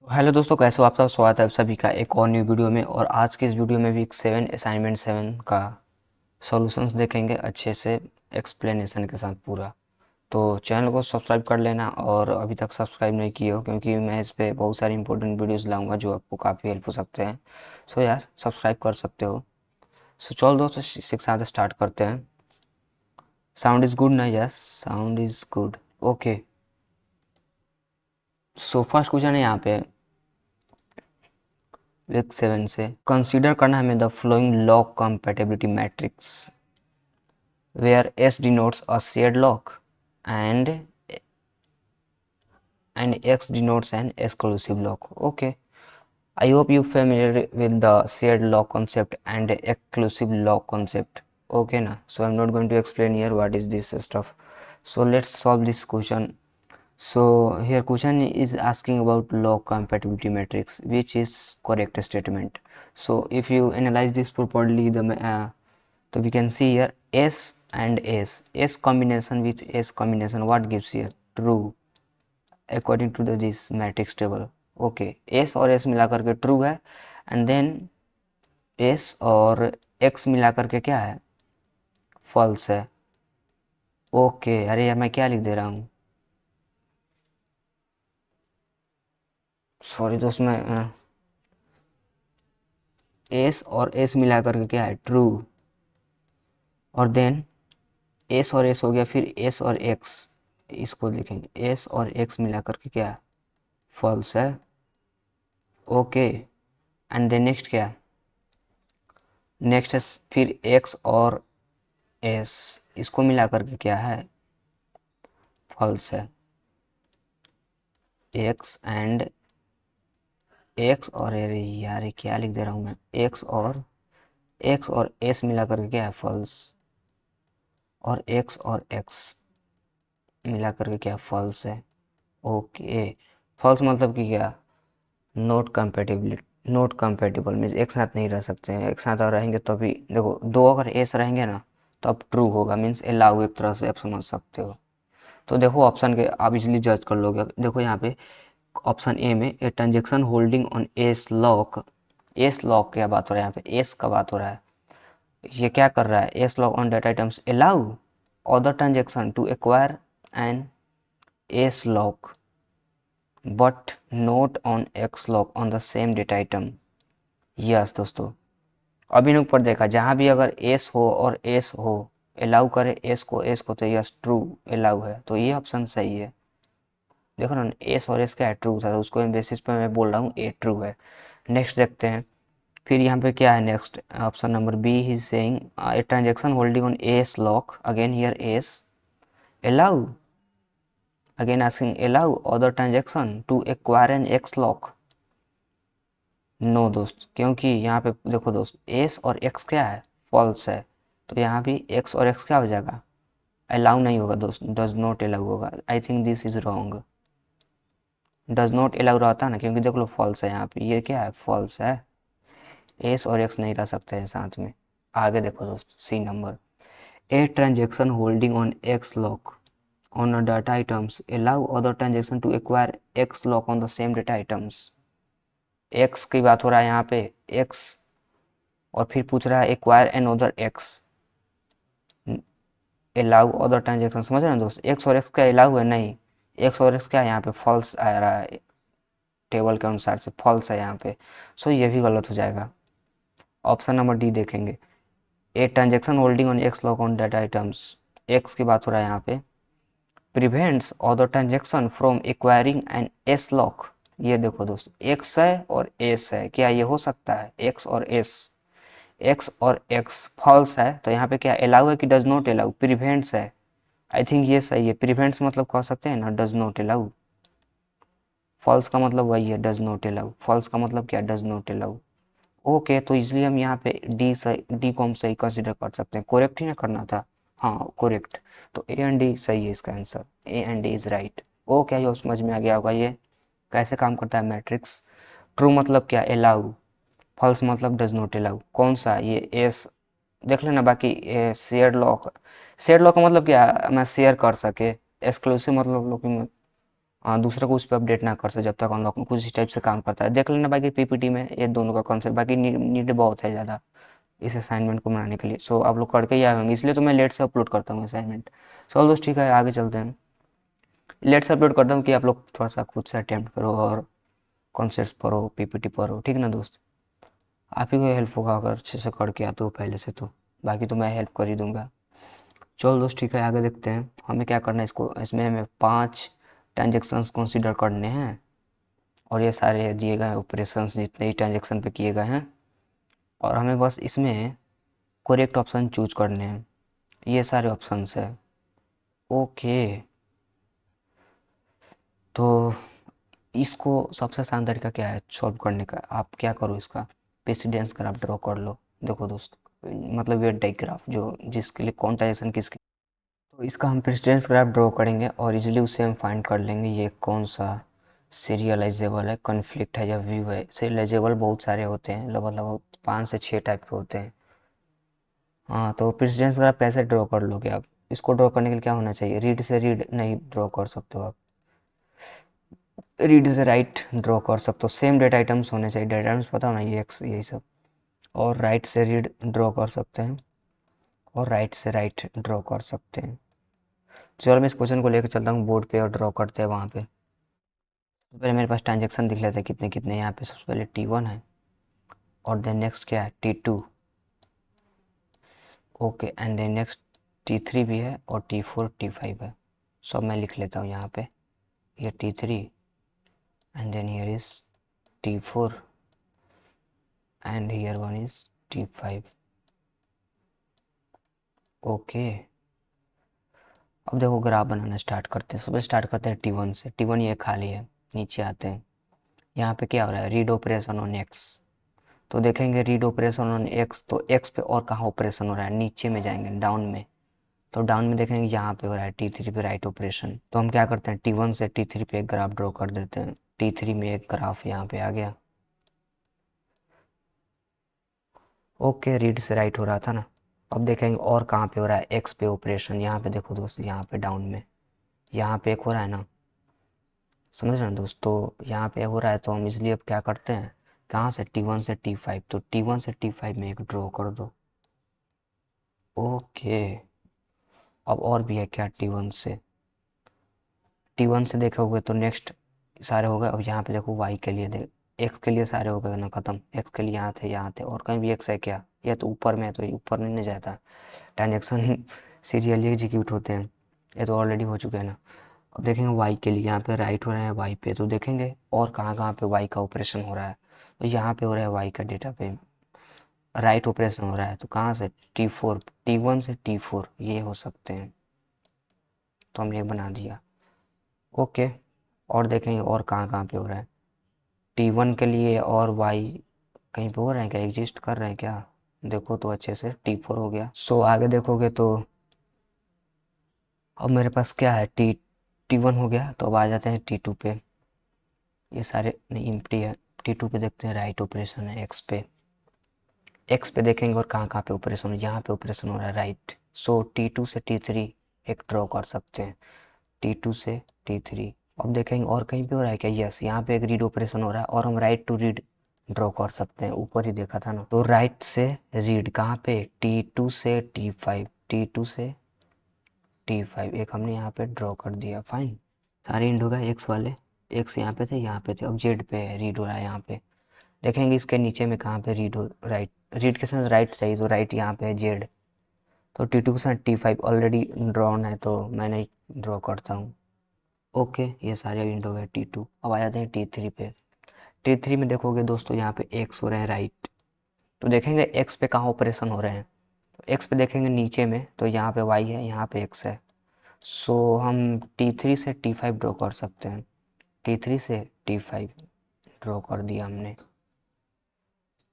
Hello दोस्तों, कैसे हो आप सब। स्वागत है आप सभी का एक और न्यू वीडियो में। और आज के इस वीडियो में वीक 7 असाइनमेंट 7 का सॉल्यूशंस देखेंगे अच्छे से एक्सप्लेनेशन के साथ पूरा। तो चैनल को सब्सक्राइब कर लेना, और अभी तक सब्सक्राइब नहीं किए हो क्योंकि मैं इस पे बहुत सारी इंपॉर्टेंट वीडियोस लाऊंगा जो आपको काफ़ी हेल्प हो सकते हैं। सो यार सब्सक्राइब कर सकते हो। सो चलो दोस्तों के साथ स्टार्ट करते हैं। साउंड इज़ गुड ना? Yes, sound is good. Okay, so first question है यहाँ पे वीक 7 से। कंसीडर करना हमें the flowing log compatibility matrix where S denotes a shared lock and X denotes an exclusive lock. Okay, I hope you familiar with the shared lock concept and exclusive lock concept. Okay na, so I'm not going to explain here what is this stuff. So let's solve this question. So here question is asking about log compatibility matrix, which is correct statement. So if you analyze this properly, so we can see here S and S combination with S combination, what gives here? True, according to this matrix table. Okay, S और S मिला करके true है, and then S और X मिला करके क्या है? False है। ओके, अरे यार मैं क्या लिख दे रहा हूँ, सॉरी दोस्त। मैं S और S मिला करके क्या है? ट्रू। और देन S और S हो गया, फिर S और X, इसको लिखेंगे S और X मिला करके क्या है? फॉल्स है। ओके, एंड देन नेक्स्ट क्या है? नेक्स्ट है फिर X और S, इसको मिला करके क्या है? फॉल्स है। X एंड X और, अरे यार ये क्या लिख दे रहा हूँ मैं, X और S मिला करके क्या है? फॉल्स। और X और X मिला करके क्या? फॉल्स है। ओके, फॉल्स मतलब कि क्या? Not compatibility, not compatible means एक साथ नहीं रह सकते हैं। एक साथ अगर रहेंगे तो अभी देखो, दो अगर एस रहेंगे ना तो अब ट्रू होगा, मीन्स अलाउ, एक तरह से आप समझ सकते हो। तो देखो ऑप्शन के आप इजीली जज कर लोगे। अब देखो यहाँ पे ऑप्शन ए में ए transaction holding on S lock. S lock क्या बात हो रहा है? यहाँ पे एस का बात हो रहा है। ये क्या कर रहा है? S lock on data items allow other transaction to acquire an S lock but not on X lock on the same data item. Yes दोस्तों, अभी ने ऊपर देखा, जहाँ भी अगर एस हो और एस हो, अलाउ करे एस को तो यस ट्रू अलाउ है, तो ये ऑप्शन सही है। देखो ना, एस और एस का ट्रू था, तो उसको बेसिस पे मैं बोल रहा हूँ ए ट्रू है। नेक्स्ट देखते हैं, फिर यहाँ पे क्या है? Next option number B is saying a transaction holding on S lock, again here S allow, again asking allow other transaction to acquire an X lock. No दोस्त, क्योंकि यहाँ पे देखो दोस्त, एस और एक्स क्या है? फॉल्स है। तो यहाँ भी एक्स और एक्स क्या हो जाएगा? अलाउ नहीं होगा दोस्त, डज नॉट अलाउ होगा। I think this is wrong. Does not allow रहता ना, क्योंकि देख लो फॉल्स है यहाँ पे, ये क्या है? फॉल्स है। एस और एक्स नहीं रह सकते हैं साथ में। आगे देखो दोस्त, C number, a transaction holding on X lock on a data items allow other transaction to acquire X lock on the same data items. X की बात हो रहा है यहाँ पे, एक्स, और फिर पूछ रहा है acquire an other X, allow other transaction. समझ रहे हैं दोस्त, एक्स और एक्स का अलाउ है नहीं, एक्स और एक्स क्या है? यहाँ पे फॉल्स आ रहा है, टेबल के अनुसार से फॉल्स है यहाँ पे। सो ये भी गलत हो जाएगा। ऑप्शन नंबर डी देखेंगे, a transaction holding on X lock on data items, X की बात हो रहा है यहाँ पे, prevents other transaction from acquiring an S lock. ये देखो दोस्त, एक्स है और एस है, क्या ये हो सकता है? एक्स और एस, एक्स और एक्स फॉल्स है, तो यहाँ पे क्या अलाउ है कि डज नॉट अलाउ? प्रिवेंट्स है। आई थिंक ये सही है। प्रिवेंट्स मतलब कह सकते हैं ना, डज नॉट अलाउ। फॉल्स का मतलब वही है, डज नॉट अलाउ। फॉल्स का मतलब क्या? Does not allow. ओके, तो इसलिए हम यहाँ पे डी सही, डी को हम सही कंसिडर कर सकते हैं। करेक्ट ही ना करना था? हाँ करेक्ट। तो ए एंड डी सही है इसका answer, A and D is right. Okay, ये समझ में आ गया होगा ये कैसे काम करता है मैट्रिक्स। ट्रू मतलब क्या? अलाउ। फॉल्स मतलब डज नॉट अलाउ। कौन सा? ये एस। देख लेना बाकी। शेयर लॉक, शेयर लॉक का मतलब क्या? मैं शेयर कर सके। एक्सक्लूसिव मतलब हाँ, दूसरे को उस पर अपडेट ना कर सके जब तक अनलॉक में कुछ इस टाइप से काम करता है। देख लेना बाकी पीपीटी में ये दोनों का कॉन्सेप्ट, बाकी नीड बहुत है ज़्यादा इस असाइनमेंट को बनाने के लिए। सो आप लोग करके ही आए होंगे, इसलिए तो मैं लेट से अपलोड करता हूँ असाइनमेंट। चलो दोस्त ठीक है, आगे चलते हैं। लेट से अपलोड करता हूँ कि आप लोग थोड़ा सा खुद से अटेम्प्ट करो और कॉन्सेप्ट पढ़ो, पीपीटी पढ़ो, ठीक ना दोस्त। आप ही को हेल्प होगा अगर अच्छे से करके आते हो पहले से तो, बाकी तो मैं हेल्प कर ही दूंगा। चलो दोस्त ठीक है, आगे देखते हैं हमें क्या करना है। इसको इसमें हमें 5 ट्रांजेक्शन्स कंसीडर करने हैं और ये सारे दिए गए हैं ऑपरेशंस जितने ही ट्रांजेक्शन पे किए गए हैं, और हमें बस इसमें करेक्ट ऑप्शन चूज करने हैं। ये सारे ऑप्शंस है। ओके, तो इसको सबसे आसान तरीका क्या है सॉल्व करने का, आप क्या करो इसका प्रेसिडेंस ग्राफ ड्रॉ कर लो। देखो दोस्त, मतलब ये डायग्राफ जो जिसके लिए कौन ट्रांजेक्शन किसके, तो इसका हम प्रेसिडेंस ग्राफ ड्रॉ करेंगे और इजीली उसे हम फाइंड कर लेंगे ये कौन सा सीरियलाइजेबल है, कॉन्फ्लिक्ट है या व्यू है। सीरियलाइजेबल बहुत सारे होते हैं, लगभग 5 से 6 टाइप के होते हैं। हाँ, तो प्रेसिडेंस ग्राफ कैसे ड्रॉ कर लोगे आप, इसको ड्रॉ करने के लिए क्या होना चाहिए, रीड से रीड नहीं ड्रॉ कर सकते हो आप, रीड से राइट ड्रॉ कर सकते हो। सेम डेटा आइटम्स होने चाहिए, डेटा आइटम्स पता होना ये एक्स यही सब। और राइट से रीड ड्रॉ कर सकते हैं और राइट से राइट ड्रॉ कर सकते हैं। चलो मैं इस क्वेश्चन को लेकर चलता हूँ बोर्ड पे और ड्रॉ करते हैं वहाँ पे। तो पहले मेरे पास ट्रांजेक्शन दिख लेते हैं कितने कितने, यहाँ पे सबसे पहले T1 है और देन नेक्स्ट क्या है T2। Okay, and then next T3 भी है और T4 T5 है। सब मैं लिख लेता हूँ यहाँ पे, ये T3 and then here is T4 and here one is T5। Okay, अब देखो ग्राफ बनाना स्टार्ट करते हैं। सुबह स्टार्ट करते हैं T1 से, T1 ये खाली है। नीचे आते हैं, यहाँ पे क्या हो रहा है, रीड ऑपरेशन ऑन एक्स। तो देखेंगे रीड ऑपरेशन ऑन एक्स, तो एक्स पे और कहाँ ऑपरेशन हो रहा है, नीचे में जाएंगे डाउन में। तो डाउन में देखेंगे यहाँ पे हो रहा है T3 पे राइट ऑपरेशन। तो हम क्या करते हैं T1 से T3 पे एक ग्राफ ड्रॉ कर देते हैं। T3 में एक ग्राफ यहाँ पे आ गया। ओके, रीड से राइट हो रहा था ना। अब देखेंगे और कहाँ पे हो रहा है, एक्स पे ऑपरेशन। यहाँ पे देखो दोस्त, यहाँ पे डाउन में यहाँ पे एक हो रहा है ना, समझ रहे हैं दोस्त। तो यहाँ पे हो रहा है, तो हम इसलिए अब क्या करते हैं, कहाँ से T1 से T5, तो T1 से T5 में एक ड्रॉ कर दो। ओके, अब और भी है क्या T1 से देखोगे तो नेक्स्ट सारे हो गए। अब यहाँ पे देखो वाई के लिए देख, एक्स के लिए सारे हो गए ना खत्म। एक्स के लिए यहाँ थे और कहीं भी एक्स है क्या, ये तो ऊपर में है तो ये ऊपर नहीं ना जाता। ट्रांजेक्शन सीरियली एग्जीक्यूट होते हैं, ये तो ऑलरेडी हो चुके हैं ना। अब देखेंगे वाई के लिए, यहाँ पे राइट हो रहा है वाई पे, तो देखेंगे और कहाँ कहाँ पे वाई का ऑपरेशन हो रहा है। तो यहाँ पे हो रहा है वाई का डेटा पे राइट ऑपरेशन हो रहा है, तो कहाँ से T4, T1 से T4 ये हो सकते हैं। तो हमने बना दिया। ओके, और देखेंगे और कहाँ कहाँ पे हो रहा है। T1 के लिए और वाई कहीं पे हो रहे हैं क्या, एग्जिस्ट कर रहे हैं क्या, देखो तो अच्छे से T4 हो गया। सो आगे देखोगे तो अब मेरे पास क्या है, T1 हो गया। तो अब आ जाते हैं T2 पे, ये सारे नहीं एम्प्टी है। T2 पे देखते हैं राइट ऑपरेशन है एक्स पे। एक्स पे देखेंगे और कहाँ कहाँ पे ऑपरेशन हो, यहाँ पे ऑपरेशन हो रहा है राइट। सो T2 से T3 एक ड्रॉ कर सकते हैं, T2 से T3। अब देखेंगे और कहीं पे हो रहा है क्या, यस यहाँ पे एक रीड ऑपरेशन हो रहा है और हम राइट टू रीड ड्रॉ कर सकते हैं, ऊपर ही देखा था ना। तो राइट से रीड कहाँ पे, T2 से T5, T2 से T5 एक हमने यहाँ पे ड्रॉ कर दिया। फाइन, सारे इंड हो गए एक्स वाले। एक्स यहाँ पे थे, यहाँ पे थे। अब जेड पे रीड हो रहा है यहाँ पे। देखेंगे इसके नीचे में कहाँ पे रीड हो, राइट रीड के साथ राइट चाहिए, तो राइट यहाँ पे है जेड। तो T2 के साथ T5 ऑलरेडी ड्रॉन है, तो मैं नहीं ड्रॉ करता हूँ। ओके, ये सारे इंड हो गए T2। अब आ जाते हैं T3 पे। T3 में देखोगे दोस्तों यहाँ पे एक्स हो रहे हैं राइट। तो देखेंगे एक्स पे कहाँ ऑपरेशन हो रहे हैं, तो एक्स पे देखेंगे नीचे में, तो यहाँ पे वाई है, यहाँ पे एक्स है। सो हम T3 से T5 ड्रॉ कर सकते हैं। T3 से T5 ड्रॉ कर दिया हमने।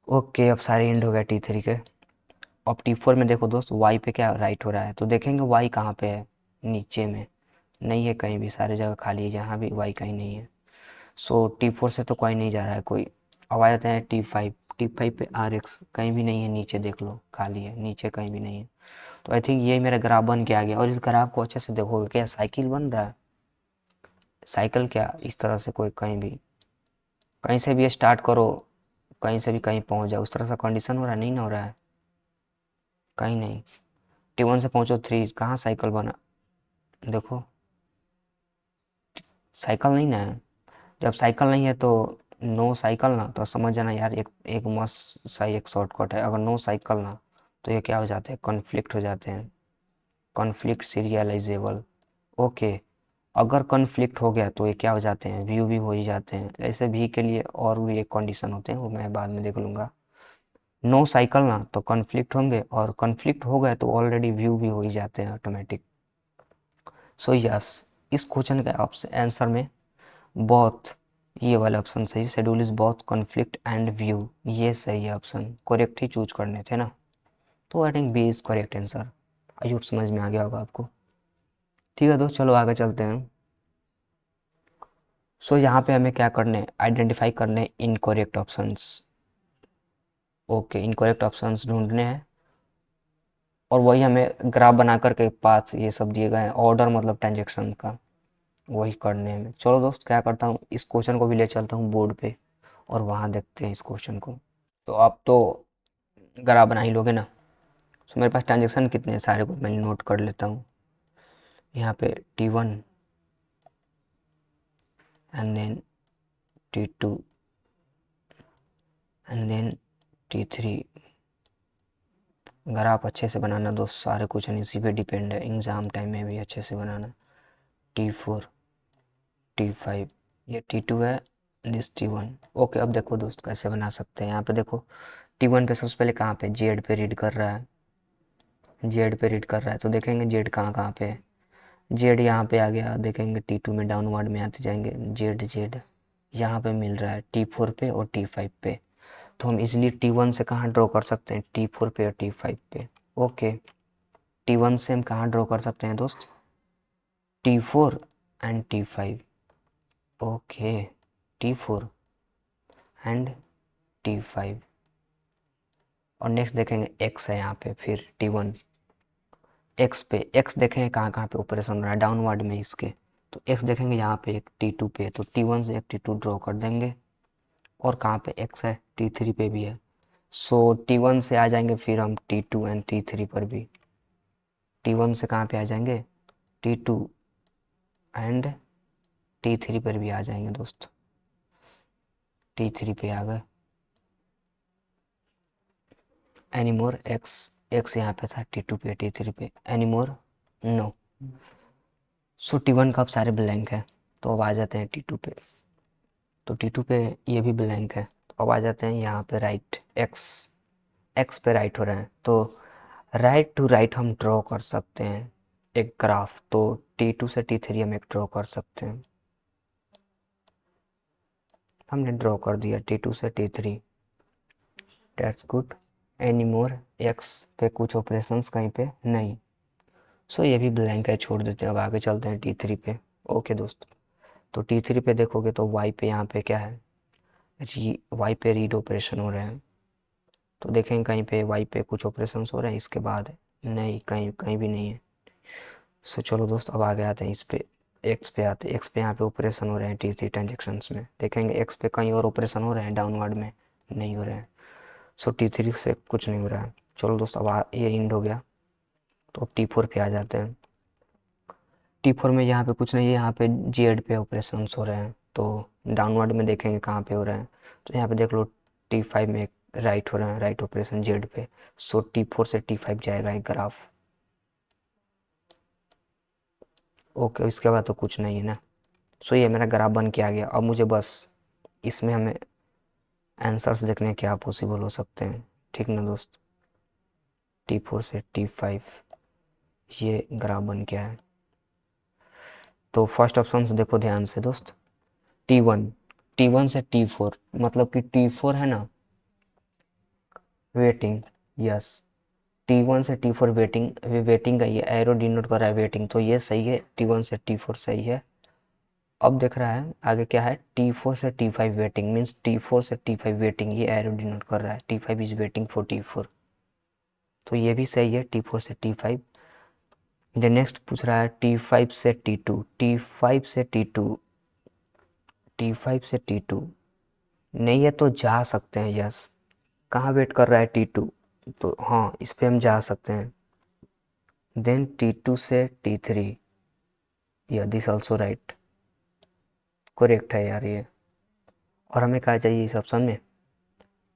ओके, अब सारे एंड हो गए T3 के। अब T4 में देखो दोस्त, वाई पे क्या राइट हो रहा है, तो देखेंगे वाई कहाँ पे है, नीचे में नहीं है कहीं भी, सारी जगह खाली है, जहाँ भी वाई कहीं नहीं है। सो T4 से तो कोई नहीं जा रहा है कोई। अब आ जाते हैं T5। T5 पे आर एक्स कहीं भी नहीं है, नीचे देख लो खाली है, नीचे कहीं भी नहीं है। तो आई थिंक ये मेरा ग्राफ बन के आ गया। और इस ग्राफ को अच्छे से देखोगे क्या साइकिल बन रहा है, साइकिल क्या, इस तरह से कोई कहीं से भी स्टार्ट करो, कहीं से भी कहीं पहुंच जाओ, उस तरह से कंडीशन हो रहा है, नहीं ना हो रहा है, कहीं नहीं। T1 से पहुंचो 3, कहाँ साइकिल बना, देखो साइकिल नहीं ना है। जब साइकिल नहीं है तो नो साइकिल ना, तो समझ जाना यार एक एक मस्त सा एक शॉर्टकट है। अगर नो साइकिल ना, तो ये क्या हो जाते हैं, कॉन्फ्लिक्ट हो जाते हैं, कॉन्फ्लिक्ट सीरियलाइजेबल। ओके, अगर कॉन्फ्लिक्ट हो गया तो ये क्या हो जाते हैं, व्यू भी हो ही जाते हैं। ऐसे भी के लिए और भी एक कंडीशन होते हैं, वो मैं बाद में देख लूँगा। नो साइकिल ना तो कॉन्फ्लिक्ट होंगे, और कॉन्फ्लिक्ट हो गए तो ऑलरेडी व्यू भी हो ही जाते हैं ऑटोमेटिक। सो यस, इस क्वेश्चन का ऑप्शन आंसर में बहुत, ये वाला ऑप्शन सही, शेड्यूल इज बहुत कॉन्फ्लिक्ट एंड व्यू, ये सही है ऑप्शन, करेक्ट ही चूज करने थे ना। तो I think B is correct answer. I hope समझ में आ गया होगा आपको। ठीक है दोस्त, चलो आगे चलते हैं। सो यहाँ पे हमें क्या करने, आइडेंटिफाई करने incorrect options. Okay, incorrect options ढूंढने हैं, और वही हमें ग्राफ बना करके पाथ ये सब दिए गए हैं, ऑर्डर मतलब ट्रांजेक्शन का, वही करने हैं हमें। चलो दोस्त, क्या करता हूँ, इस क्वेश्चन को भी ले चलता हूँ बोर्ड पे, और वहाँ देखते हैं इस क्वेश्चन को। तो आप तो ग्राफ बना ही लोगे ना। सो मेरे पास ट्रांजेक्शन कितने हैं सारे को मैं नोट कर लेता हूँ। यहाँ पे T1 and then T2 and then T3। Graph अच्छे से बनाना दोस्त, सारे क्वेश्चन इसी पे डिपेंड है, एग्ज़ाम टाइम में भी अच्छे से बनाना। T4, T5, ये T2 है, दिस T1। ओके, अब देखो दोस्त कैसे बना सकते हैं। यहाँ पे देखो T1 पे सबसे पहले कहाँ पे, जेड पे रीड कर रहा है, जेड पे रीड कर रहा है, तो देखेंगे जेड कहाँ कहाँ पे है। जेड यहाँ पे आ गया, देखेंगे T2 में डाउनवर्ड में आते जाएंगे, जेड जेड यहाँ पे मिल रहा है T4 पे और T5 पे। तो हम इजीली T1 से कहाँ ड्रॉ कर सकते हैं, T4 पे और T5 पे। ओके, T1 से हम कहाँ ड्रॉ कर सकते हैं दोस्त, T4 and T5। Okay, T4 and T5, और नेक्स्ट देखेंगे X है यहाँ पे, फिर T1, X पे, X देखेंगे कहाँ कहाँ पे ऑपरेशन हो रहा है डाउनवर्ड में इसके, तो X देखेंगे यहाँ पे एक T2 पे, तो T1 से एक T2 ड्रॉ कर देंगे। और कहाँ पे X है, T3 पे भी है। सो T1 से आ जाएंगे फिर हम T2 एंड T3 पर भी। T1 से कहाँ पे आ जाएंगे, T2 एंड T3 पर भी आ जाएंगे दोस्त। T3 पे आ गए, एनीमोर X, X यहाँ पे था T2 पे T3 पे, एनीमोर नो। सो T1 का अब सारे ब्लैंक है, तो अब आ जाते हैं T2 पे, तो T2 पे ये भी ब्लैंक है, तो अब आ जाते हैं यहाँ पे राइट, X पे राइट हो रहे हैं, तो राइट टू राइट हम ड्रॉ कर सकते हैं एक ग्राफ। तो T2 से T3 हम एक ड्रॉ कर सकते हैं, हमने ड्रॉ कर दिया T2 से T3, that's good. Any more X पे कुछ ऑपरेशंस कहीं पे नहीं, सो ये भी ब्लैंक है, छोड़ देते हैं। अब आगे चलते हैं T3 पे। ओके दोस्त, तो T3 पे देखोगे तो Y पे यहाँ पे क्या है, Y पे रीड ऑपरेशन हो रहे हैं, तो देखेंगे कहीं पे Y पे कुछ ऑपरेशंस हो रहे हैं, इसके बाद नहीं, कहीं कहीं भी नहीं है। सो चलो दोस्त, अब आगे आते हैं इस पे, एक्स पे आते हैं। एक्स पे यहाँ पे ऑपरेशन हो रहे हैं T3 ट्रांजेक्शन्स में, देखेंगे एक्स पे कहीं और ऑपरेशन हो रहे हैं डाउनवर्ड में, नहीं हो रहे हैं। सो T3 से कुछ नहीं हो रहा है। चलो दोस्त, अब ये इंड हो गया, तो अब T4 पे आ जाते हैं। T4 में यहाँ पे कुछ नहीं है, यहाँ पे जेड पे ऑपरेशन हो रहे हैं, तो डाउनवर्ड में देखेंगे कहाँ पे हो रहे हैं, तो यहाँ पे देख लो T5 में राइट हो रहे हैं, राइट ऑपरेशन जेड पे। सो T4 से T5 जाएगा एक ग्राफ। ओके, इसके बाद तो कुछ नहीं है ना। सो ये मेरा ग्राफ बन के आ गया। अब मुझे बस इसमें हमें आंसर्स देखने क्या पॉसिबल हो सकते हैं, ठीक ना दोस्त। T4 से T5 ये ग्राफ बन गया है। तो फर्स्ट ऑप्शन से देखो ध्यान से दोस्त, T1, T1 से T4, मतलब कि T4 है ना वेटिंग, यस, T1 से T4 वेटिंग, वेटिंग का ये एरो डिनोट कर रहा है वेटिंग, तो ये सही है, T1 से T4 सही है। अब देख रहा है आगे क्या है, T4 से T5 वेटिंग, मीन्स T4 से T5 वेटिंग, ये एरो डिनोट कर रहा है T5 is waiting for T4, तो ये भी सही है, T4 से T5। द नेक्स्ट पूछ रहा है T5 से T2, T5 से T2 T5 से T2 नहीं है तो जा सकते हैं, यस। कहाँ वेट कर रहा है T2, तो हाँ इस पे हम जा सकते हैं। देन T2 से T3, या दिस ऑल्सो राइट, करेक्ट है यार ये। और हमें क्या चाहिए इस ऑप्शन में,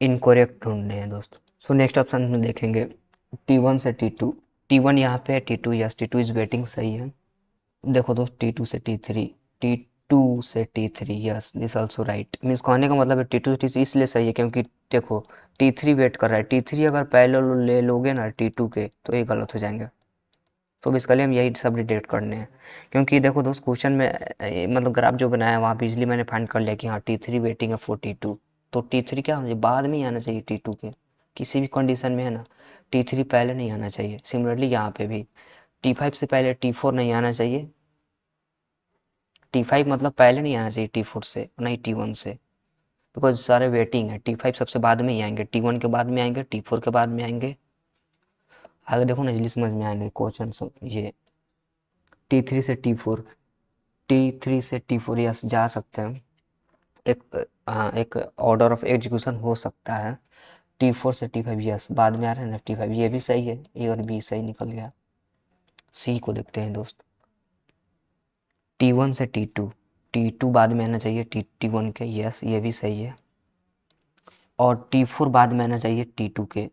इनकोरेक्ट ढूंढने हैं दोस्त। सो नेक्स्ट ऑप्शन में देखेंगे T1 से T2, T1 यहाँ पे है, T2 yes, T2 is waiting, सही है। देखो दोस्त T2 से T3, T2 से T3 yes, this also right. Means कहने का मतलब है T2 से T3 इसलिए सही है क्योंकि देखो T3 वेट कर रहा है, T3 अगर पहले ले लोगे ना T2 के तो ये गलत हो जाएंगे। तो बेसिकली हम यही सब डिटेक्ट करने हैं, क्योंकि देखो दोस्त क्वेश्चन में मतलब ग्राफ जो बनाया है वहाँ पे इजली मैंने फाइंड कर लिया कि हाँ T3 वेटिंग है फॉर T2, तो T3 क्या होना चाहिए, बाद में ही आना चाहिए T2 के, किसी भी कंडीशन में है ना। T3 पहले नहीं आना चाहिए। सिमिलरली यहाँ पे भी T5 से पहले T4 नहीं आना चाहिए, T5 मतलब पहले नहीं आना चाहिए T4 से, नहीं T1 से, बिकॉज सारे वेटिंग है। T5 सबसे बाद में ही आएंगे, T1 के बाद में आएंगे, T4 के बाद में आएंगे। आगे देखो ना इजली समझ में आएंगे क्वेश्चन सब ये। T3 से T4, T3 से T4 यस जा सकते हैं, एक ऑर्डर ऑफ एग्जीक्यूशन हो सकता है। T4 से T5 यस बाद में आ रहा है ना T5, ये भी सही है, ए और बी सही निकल गया। सी को देखते हैं दोस्त, T1 से T2, T2 बाद में आना चाहिए T1 के, यस ये भी सही है। और T4 बाद में आना चाहिए T2 के,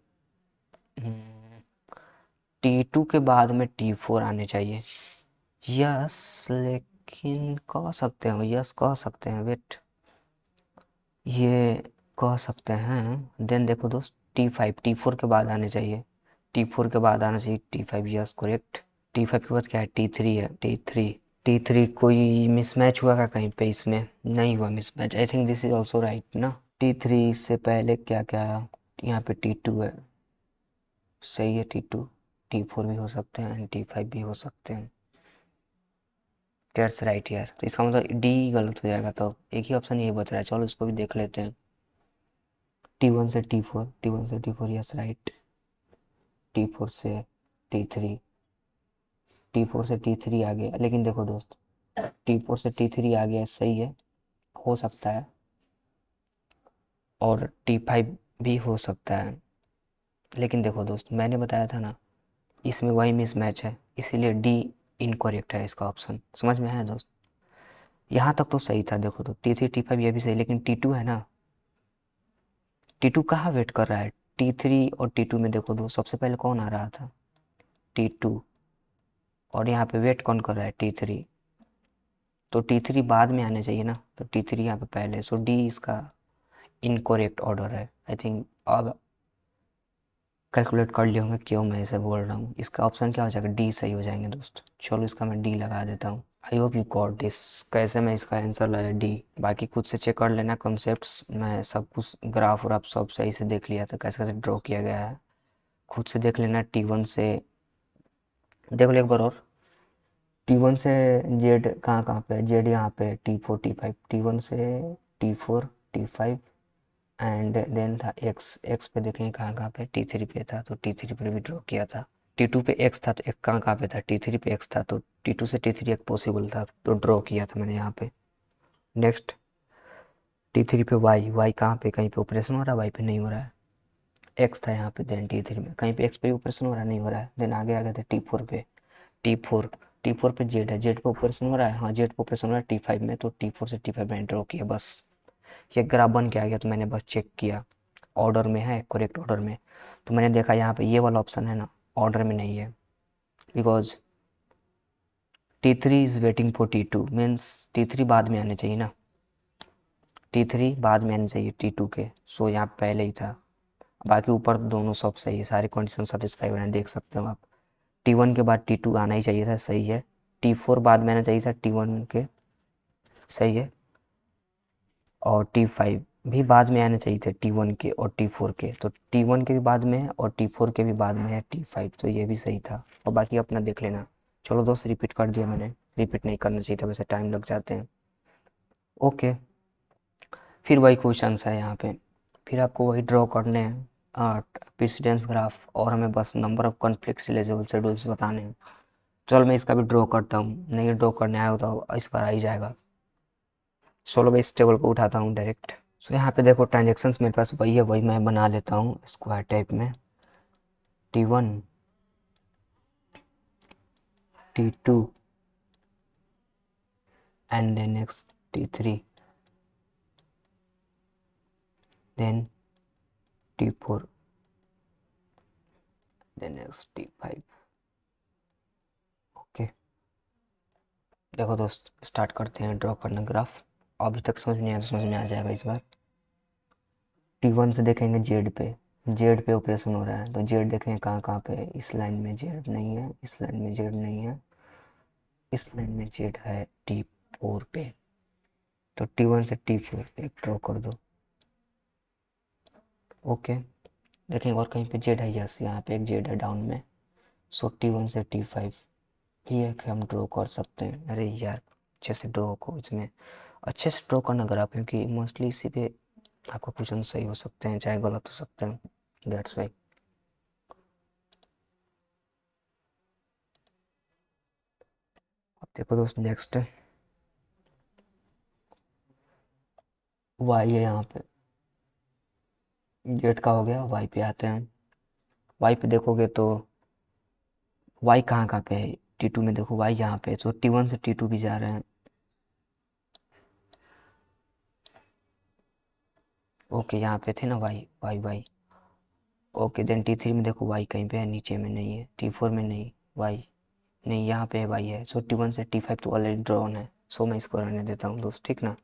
T2 के बाद में T4 आने चाहिए, यस। लेकिन कह सकते हैं, यस कह सकते हैं, वेट, ये कह सकते हैं। देन देखो दोस्त T5 T4 के बाद आने चाहिए, T4 के बाद आना चाहिए T5, यस करेक्ट। T5 के बाद क्या है, T3 है, T3 कोई मिसमैच हुआ क्या कहीं पे, इसमें नहीं हुआ mismatch, I think this is also right ना। T3 से पहले क्या क्या, यहाँ पे T2 है, सही है T2, T4 भी हो सकते हैं एंड T5 भी हो सकते हैं, दैट्स राइट यार। तो इसका मतलब डी गलत हो जाएगा, तो एक ही ऑप्शन यही बच रहा है, चलो इसको भी देख लेते हैं। T1 से T4, T1 से T4 यस राइट, T4 से T3, T4 से T3 आ गया, लेकिन देखो दोस्त T4 से T3 आ गया, सही है, हो सकता है। और T5 भी हो सकता है, लेकिन देखो दोस्त मैंने बताया था ना इसमें वही मिसमैच है, इसीलिए डी इनकरेक्ट है इसका ऑप्शन। समझ में आया दोस्त, यहाँ तक तो सही था। देखो तो T3 T5 ये भी सही, लेकिन T2 है ना, T2 कहाँ वेट कर रहा है, T3 और T2 में देखो दोस्त सबसे पहले कौन आ रहा था, T2, और यहाँ पे वेट कौन कर रहा है, T3, तो T3 बाद में आने चाहिए ना, तो T3 यहाँ पे पहले, सो डी इसका इनकोरेक्ट ऑर्डर है आई थिंक। अब कैलकुलेट कर लिए होंगे क्यों मैं इसे बोल रहा हूँ, इसका ऑप्शन क्या हो जाएगा, डी सही हो जाएंगे दोस्त। चलो इसका मैं डी लगा देता हूँ। I hope you got this, कैसे मैं इसका आंसर लाया डी। बाकी खुद से चेक कर लेना कॉन्सेप्ट्स, मैं सब कुछ ग्राफ व्राफ सब सही से देख लिया था, कैसे कैसे ड्रॉ किया गया है, खुद से देख लेना। T1 से देख लो एक बार और, T1 से जेड कहाँ कहाँ पे है, जेड यहाँ पे T4 T5, T1 से T4 T5 एंड देन था एक्स, एक्स पे देखें कहाँ कहाँ पे, T3 पे था तो T3 पे भी ड्रॉ किया था। T2 पे एक्स था तो एक कहाँ कहाँ पे था, T3 पे एक्स था तो T2 से T3 एक पॉसिबल था तो ड्रॉ किया था मैंने यहाँ पे। नेक्स्ट T3 पे वाई, वाई कहाँ पे, कहीं पे ऑपरेशन हो रहा है, वाई पे नहीं हो रहा है, एक्स था यहाँ पे। देन T3 में कहीं पे एक्स पे ऑपरेशन हो रहा है, नहीं हो रहा है। देन आगे आ गए थे T4 पे, T4, T4 पे जेड है, जेड पे ऑपरेशन हो रहा है, हाँ जेड पे ऑपरेशन हो रहा है T5 में, तो T4 से T5 मैंने ड्रॉ किया, बस ये ग्राफ बन के आ गया। तो मैंने बस चेक किया ऑर्डर में है, करेक्ट ऑर्डर में, तो मैंने देखा यहाँ पे ये वाला ऑप्शन है ना ऑर्डर में नहीं है, because T3 is waiting for T2, means T3 बाद में आने चाहिए ना, T3 बाद में आने चाहिए T2 के, सो यहाँ पहले ही था। बाकी ऊपर दोनों सब सही है, सारे कंडीशन सेटिस्फाई हो रहे हैं, देख सकते हो आप। T1 के बाद T2 आना ही चाहिए था, सही है। T4 बाद में आना चाहिए था T1 के, सही है। और T5 भी बाद में आने चाहिए थे T1 के और T4 के, तो T1 के भी बाद में है और T4 के भी बाद में है T5, तो ये भी सही था। और बाकी अपना देख लेना। चलो दोस्त रिपीट कर दिया मैंने, रिपीट नहीं करना चाहिए था, वैसे टाइम लग जाते हैं। ओके, फिर वही क्वेश्चन है यहाँ पे, फिर आपको वही ड्रॉ करने हैं प्रेसिडेंस ग्राफ, और हमें बस number of conflict eligible schedules बताने हैं। चल मैं इसका भी ड्रॉ करता हूँ, नहीं ड्रॉ करने आया हो तो इस बार आ ही जाएगा। सोलो बेस टेबल को उठाता हूँ डायरेक्ट। सो यहाँ पे देखो ट्रांजेक्शन्स मेरे पास वही है, वही मैं बना लेता हूँ स्क्वायर टाइप में। T1 T2 and then next T3 then T4 then next T5। Okay, देखो दोस्त स्टार्ट करते हैं ड्रॉ करना ग्राफ। अभी तक समझ नहीं आया तो समझ में आ जाएगा इस बार। T1 से देखेंगे जेड पे, जेड पे ऑपरेशन हो रहा है, तो जेड देखेंगे कहाँ कहाँ पे है। इस लाइन में जेड नहीं है, इस लाइन में जेड नहीं है, इस लाइन में जेड है T4 पे। तो T1 से T4 एक ड्रॉ कर दो। ओके, देखेंगे और कहीं पे जेड है, यस यहाँ पे एक जेड है डाउन में। सो T1 से T5 ही है कि हम ड्रॉ कर सकते हैं। अरे यार अच्छे से ड्रॉ को, इसमें अच्छे से ड्रॉ करना ग्राफ, क्योंकि मोस्टली इसी पे आपका क्वेश्चन सही हो सकते हैं चाहे गलत हो सकते हैं, दैट्स वाई। अब देखो दोस्त नेक्स्ट वाई है, यहाँ पे जेड का हो गया, वाई पे आते हैं। वाई पे देखोगे तो वाई कहाँ कहाँ पे है, T2 में देखो वाई यहाँ पे, तो T1 से T2 भी जा रहे हैं। ओके यहाँ पे थे ना Y Y Y. Okay then T3 में देखो वाई कहीं पे है, नीचे में नहीं है, T4 में नहीं, वाई नहीं, यहाँ पे वाई है। सो T1 से T5 तो ऑलरेडी ड्रॉन है, सो मैं इसको रहने देता हूँ दोस्त, ठीक ना।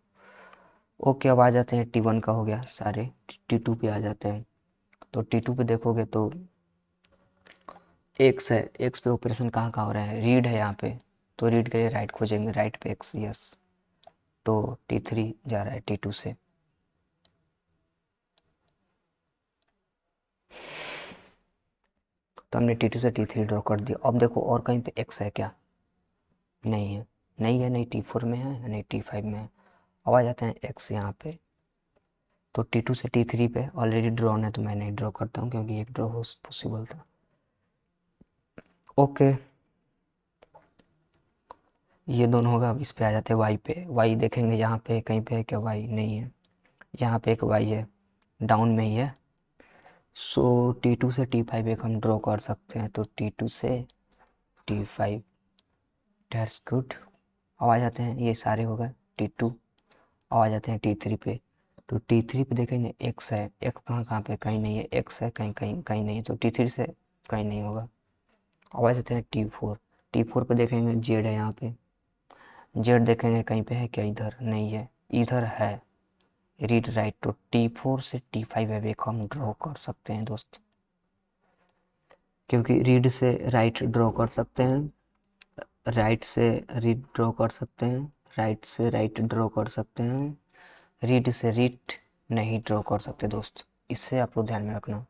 ओके अब आ जाते हैं, T1 का हो गया सारे, T2 पे आ जाते हैं। तो T2 पे देखोगे तो एक्स है, एक्स पे ऑपरेशन कहाँ कहाँ हो रहा है, रीड है यहाँ पे, तो रीड के लिए राइट खोजेंगे, राइट पे एक्स, यस। तो T3 जा रहा है T2 से। तो हमने T2 से T3 ड्रॉ कर दिया। अब देखो और कहीं पे एक्स है क्या, नहीं है, नहीं है, नहीं T4 में है नहीं T5 में है। अब आ जाते हैं एक्स यहाँ पे, तो T2 से T3 पे ऑलरेडी ड्रॉन है, तो मैं नहीं ड्रॉ करता हूँ क्योंकि एक ड्रॉ हो पॉसिबल था। ओके ये दोनों होगा। अब इस पे आ जाते हैं वाई पे, वाई देखेंगे यहाँ पे कहीं पे है क्या, वाई नहीं है, यहाँ पे एक वाई है डाउन में ही है। सो T2 से T5 एक हम ड्रॉ कर सकते हैं, तो T2 से T5, दैट्स गुड। अब आ जाते हैं, ये सारे हो गए T2। अब आ जाते हैं T3 पे, तो T3 पे देखेंगे एक्स है, एक्स कहाँ कहाँ पे, कहीं नहीं है, एक्स है कहीं कहीं कहीं नहीं है, तो T3 से कहीं नहीं होगा। अब आ जाते हैं T4, T4 पे देखेंगे जेड है यहाँ पे, जेड देखेंगे कहीं पे है क्या, इधर नहीं है, इधर है, रीड राइट। तो T4 से T5 अब एक हम ड्रॉ कर सकते हैं दोस्त, क्योंकि रीड से राइट ड्रॉ कर सकते हैं, राइट से रीड ड्रॉ कर सकते हैं, राइट से राइट ड्रॉ कर सकते हैं, रीड से रीड नहीं ड्रॉ कर सकते दोस्त, इससे आप लोग ध्यान में रखना।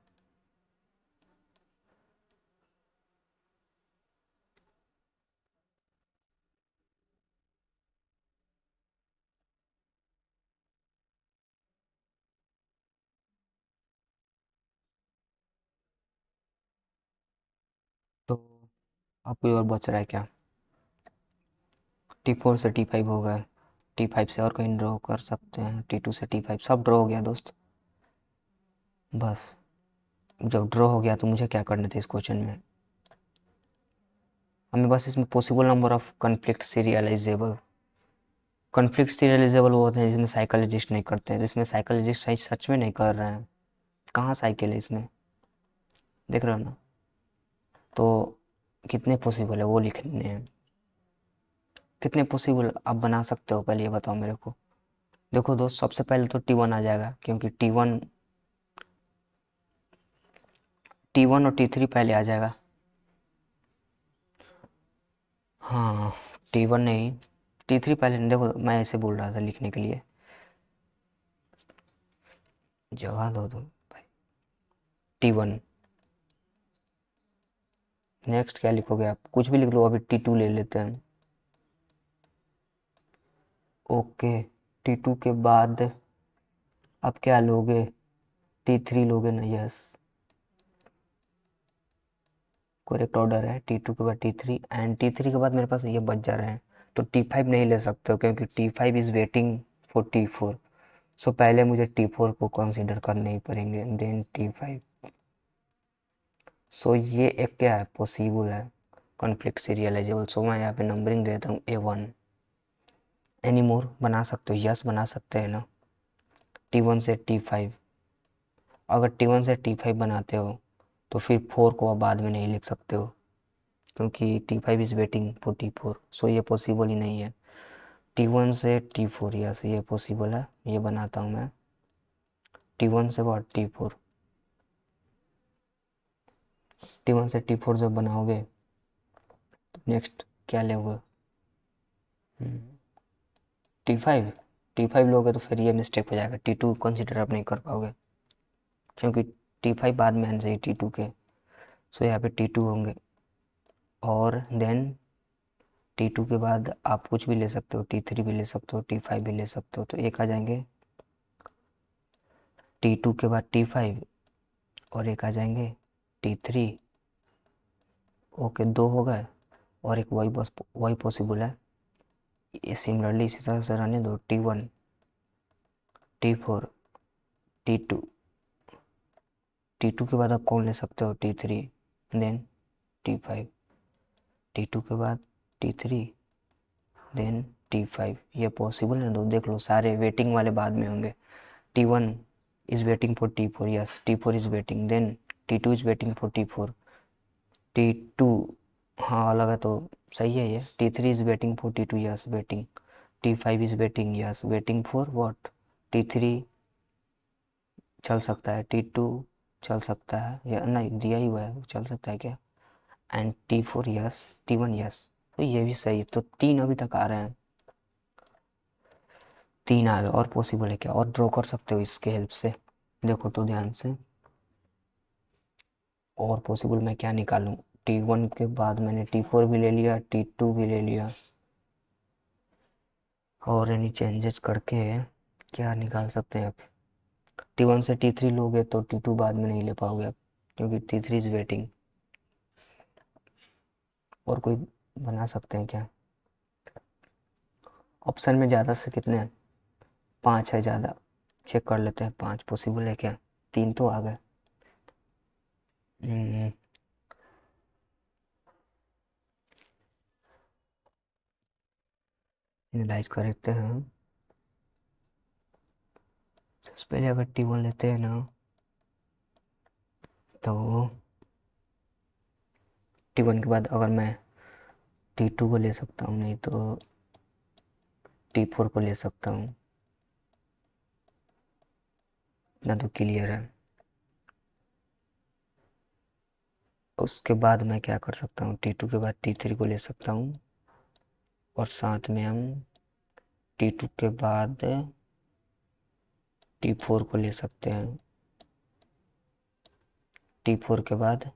तो अब कोई और बच रहा है क्या, T4 से T5 हो गया, T5 से और कहीं ड्रॉ कर सकते हैं, T2 से T5 सब ड्रॉ हो गया दोस्त। बस जब ड्रॉ हो गया तो मुझे क्या करना था इस क्वेश्चन में, हमें बस इसमें possible number of conflict serialisable, conflict serialisable वो होते हैं जिसमें साइकोलॉजिस्ट नहीं करते हैं, तो इसमें साइकोलॉजिस्ट सही सच में नहीं कर रहे हैं, कहाँ साइकिल है इसमें, देख रहे हो ना। तो कितने पॉसिबल है वो लिखने हैं, कितने पॉसिबल आप बना सकते हो पहले ये बताओ मेरे को। देखो दोस्त सबसे पहले तो T1 आ जाएगा, क्योंकि T1 और T3 पहले आ जाएगा। हाँ T1 नहीं, T3 पहले नहीं, देखो मैं ऐसे बोल रहा था लिखने के लिए, जगह दो भाई। T1 नेक्स्ट क्या लिखोगे आप, कुछ भी लिख लो, अभी T2 ले लेते हैं। ओके T2 के बाद अब क्या लोगे, T3 लोगे ना, यस करेक्ट ऑर्डर है, T2 के बाद T3 एंड T3 के बाद मेरे पास ये बच जा रहे हैं, तो T5 नहीं ले सकते हो क्योंकि T5 इज़ वेटिंग T4। सो पहले मुझे T4 को कंसीडर करने ही पड़ेंगे, देन T5। सो ये एक क्या है, पॉसिबल है, कॉन्फ्लिक्ट सीरियलाइजेबल। सो मैं यहाँ पे नंबरिंग देता हूँ A1। एनी मोर बना सकते हो, यस बना सकते हैं ना। T1 से T5, अगर T1 से T5 बनाते हो तो फिर 4 को अब बाद में नहीं लिख सकते हो, क्योंकि T5 is waiting for T4। सो ये पॉसिबल ही नहीं है। T1 से T4, यस ये पॉसिबल है, ये बनाता हूँ मैं। T1 से बाद T4, T1 से T4 जब बनाओगे तो नेक्स्ट क्या लोगे, T5। T5 लोगे तो फिर ये मिस्टेक हो जाएगा, T2 कंसिडर आप नहीं कर पाओगे, क्योंकि T5 बाद में आने चाहिए T2 के। सो यहाँ पे T2 होंगे, और देन T2 के बाद आप कुछ भी ले सकते हो, T3 भी ले सकते हो, T5 भी ले सकते हो। तो एक आ जाएंगे T2 के बाद T5, और एक आ जाएंगे T3। ओके, दो हो गए, और एक वही बस वही पॉसिबल है। ये सिमिलरली इसी तरह से रहने दो, T1, T4, T2। T2 के बाद आप कौन ले सकते हो, T3, देन T5। T2 के बाद T3, देन T5। ये पॉसिबल है दो, देख लो सारे वेटिंग वाले बाद में होंगे। T1 is waiting for T4, yes T4 is waiting, then T2 is waiting for T4, T2 हाँ अलग है तो सही है ये। T3 is waiting for T2, yes waiting, T5 is waiting, yes waiting for what, T3 चल सकता है, T2 चल सकता है, या नहीं दिया ही हुआ है चल सकता है क्या, and T4 yes, T1 yes. तो ये भी सही है, तो 3 अभी तक आ रहे हैं, 3 आ गए। और पॉसिबल है क्या, और ड्रॉ कर सकते हो इसके हेल्प से, देखो तो ध्यान से। और पॉसिबल मैं क्या निकालूं, T1 के बाद मैंने T4 भी ले लिया, T2 भी ले लिया, और यानी चेंजेस करके क्या निकाल सकते हैं आप। T1 से T3 लोगे तो T2 बाद में नहीं ले पाओगे आप, क्योंकि T3 इज वेटिंग। और कोई बना सकते हैं क्या, ऑप्शन में ज़्यादा से कितने हैं, 5 है ज़्यादा, चेक कर लेते हैं 5 पॉसिबल है क्या। 3 तो आ गए, एनालाइज करते हैं। सबसे पहले अगर T1 लेते हैं ना, तो T1 के बाद अगर मैं T2 को ले सकता हूँ, नहीं तो T4 को ले सकता हूँ, ना तो क्लियर है। उसके बाद मैं क्या कर सकता हूँ, T2 के बाद T3 को ले सकता हूँ, और साथ में हम T2 के बाद T4 को ले सकते हैं, T4 के बाद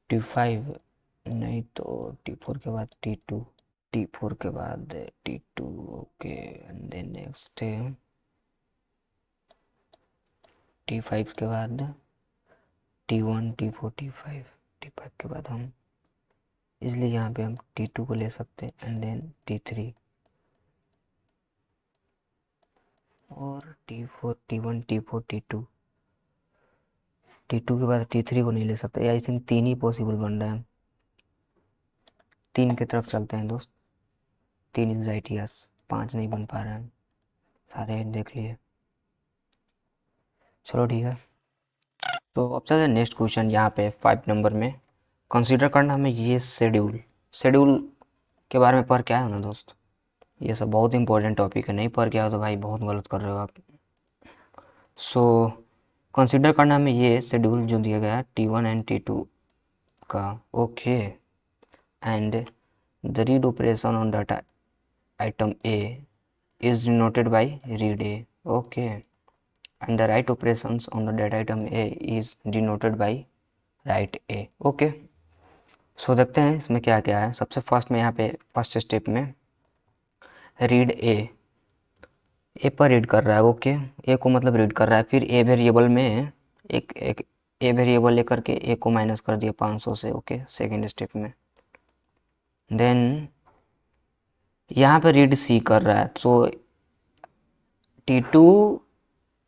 T5, नहीं तो T4 के बाद T2, T4 के बाद T2, okay, and then next T5 के बाद T1, T4, T5, T5 के बाद हम इसलिए यहाँ पे हम T2 को ले सकते हैं, एंड देन T3, और T4, T1, T4, T2, T2 के बाद T3 को नहीं ले सकते। आई थिंक 3 ही पॉसिबल बन रहा है, 3 की तरफ चलते हैं दोस्त, 3 इज राइट, यस 5 नहीं बन पा रहा है, सारे देख लिए। चलो ठीक है, तो अब चलते हैं नेक्स्ट क्वेश्चन। यहाँ पे 5 नंबर में कंसीडर करना हमें ये शेड्यूल, शेड्यूल के बारे में पढ़ क्या है ना दोस्त, ये सब बहुत इंपॉर्टेंट टॉपिक है, नहीं पढ़ के आओ तो भाई बहुत गलत कर रहे हो आप। सो कंसीडर करना हमें ये शेड्यूल जो दिया गया है T1 एंड T2 का, okay, and the read operation on data item A is denoted by read A, okay, and the write operations on the data item A is denoted by write A, okay। सो देखते हैं इसमें क्या क्या है। सबसे first में यहाँ पे फर्स्ट स्टेप में रीड ए पर रीड कर रहा है, ओके, ए को मतलब रीड कर रहा है। फिर ए वेरिएबल में एक एक ए वेरिएबल लेकर के ए को माइनस कर दिया 500 से, ओके, सेकेंड स्टेप में। देन यहाँ पे रीड सी कर रहा है, सो T2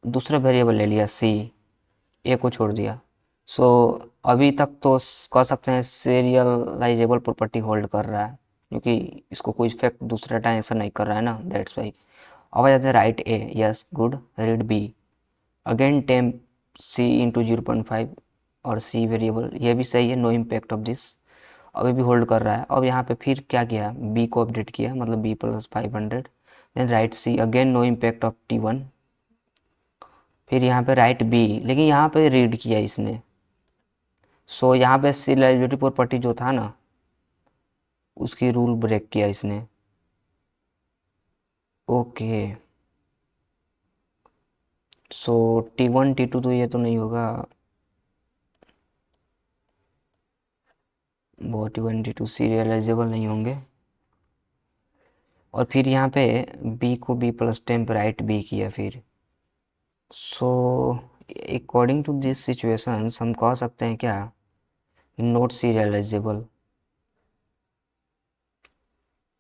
दूसरा वेरिएबल ले लिया C, ए को छोड़ दिया। सो अभी तक तो कह सकते हैं सीरियलाइजेबल प्रॉपर्टी होल्ड कर रहा है, क्योंकि इसको कोई इफेक्ट दूसरा ट्रांजेक्शन नहीं कर रहा है ना, दैट्स वाई। अब आ जाते हैं right A, yes good, read B, again temp C into 0.5 और सी वेरिएबल, ये भी सही है, नो इम्पैक्ट ऑफ दिस, अभी भी होल्ड कर रहा है। अब यहाँ पे फिर क्या किया, बी को अपडेट किया, मतलब B plus 500, then write C, again no impact of T1, फिर यहाँ पे राइट बी, लेकिन यहाँ पे रीड किया इसने। सो यहाँ पे सीरियलाइजेबिलिटी प्रॉपर्टी जो था ना, उसकी रूल ब्रेक किया इसने। ओके, सो T1 T2 तो ये तो नहीं होगा, वो T1 T2 सीरियलाइजेबल नहीं होंगे। और फिर यहाँ पे b को b plus temp write b किया फिर। So according to this situation हम कह सकते हैं क्या, नोट सीरियलाइजेबल।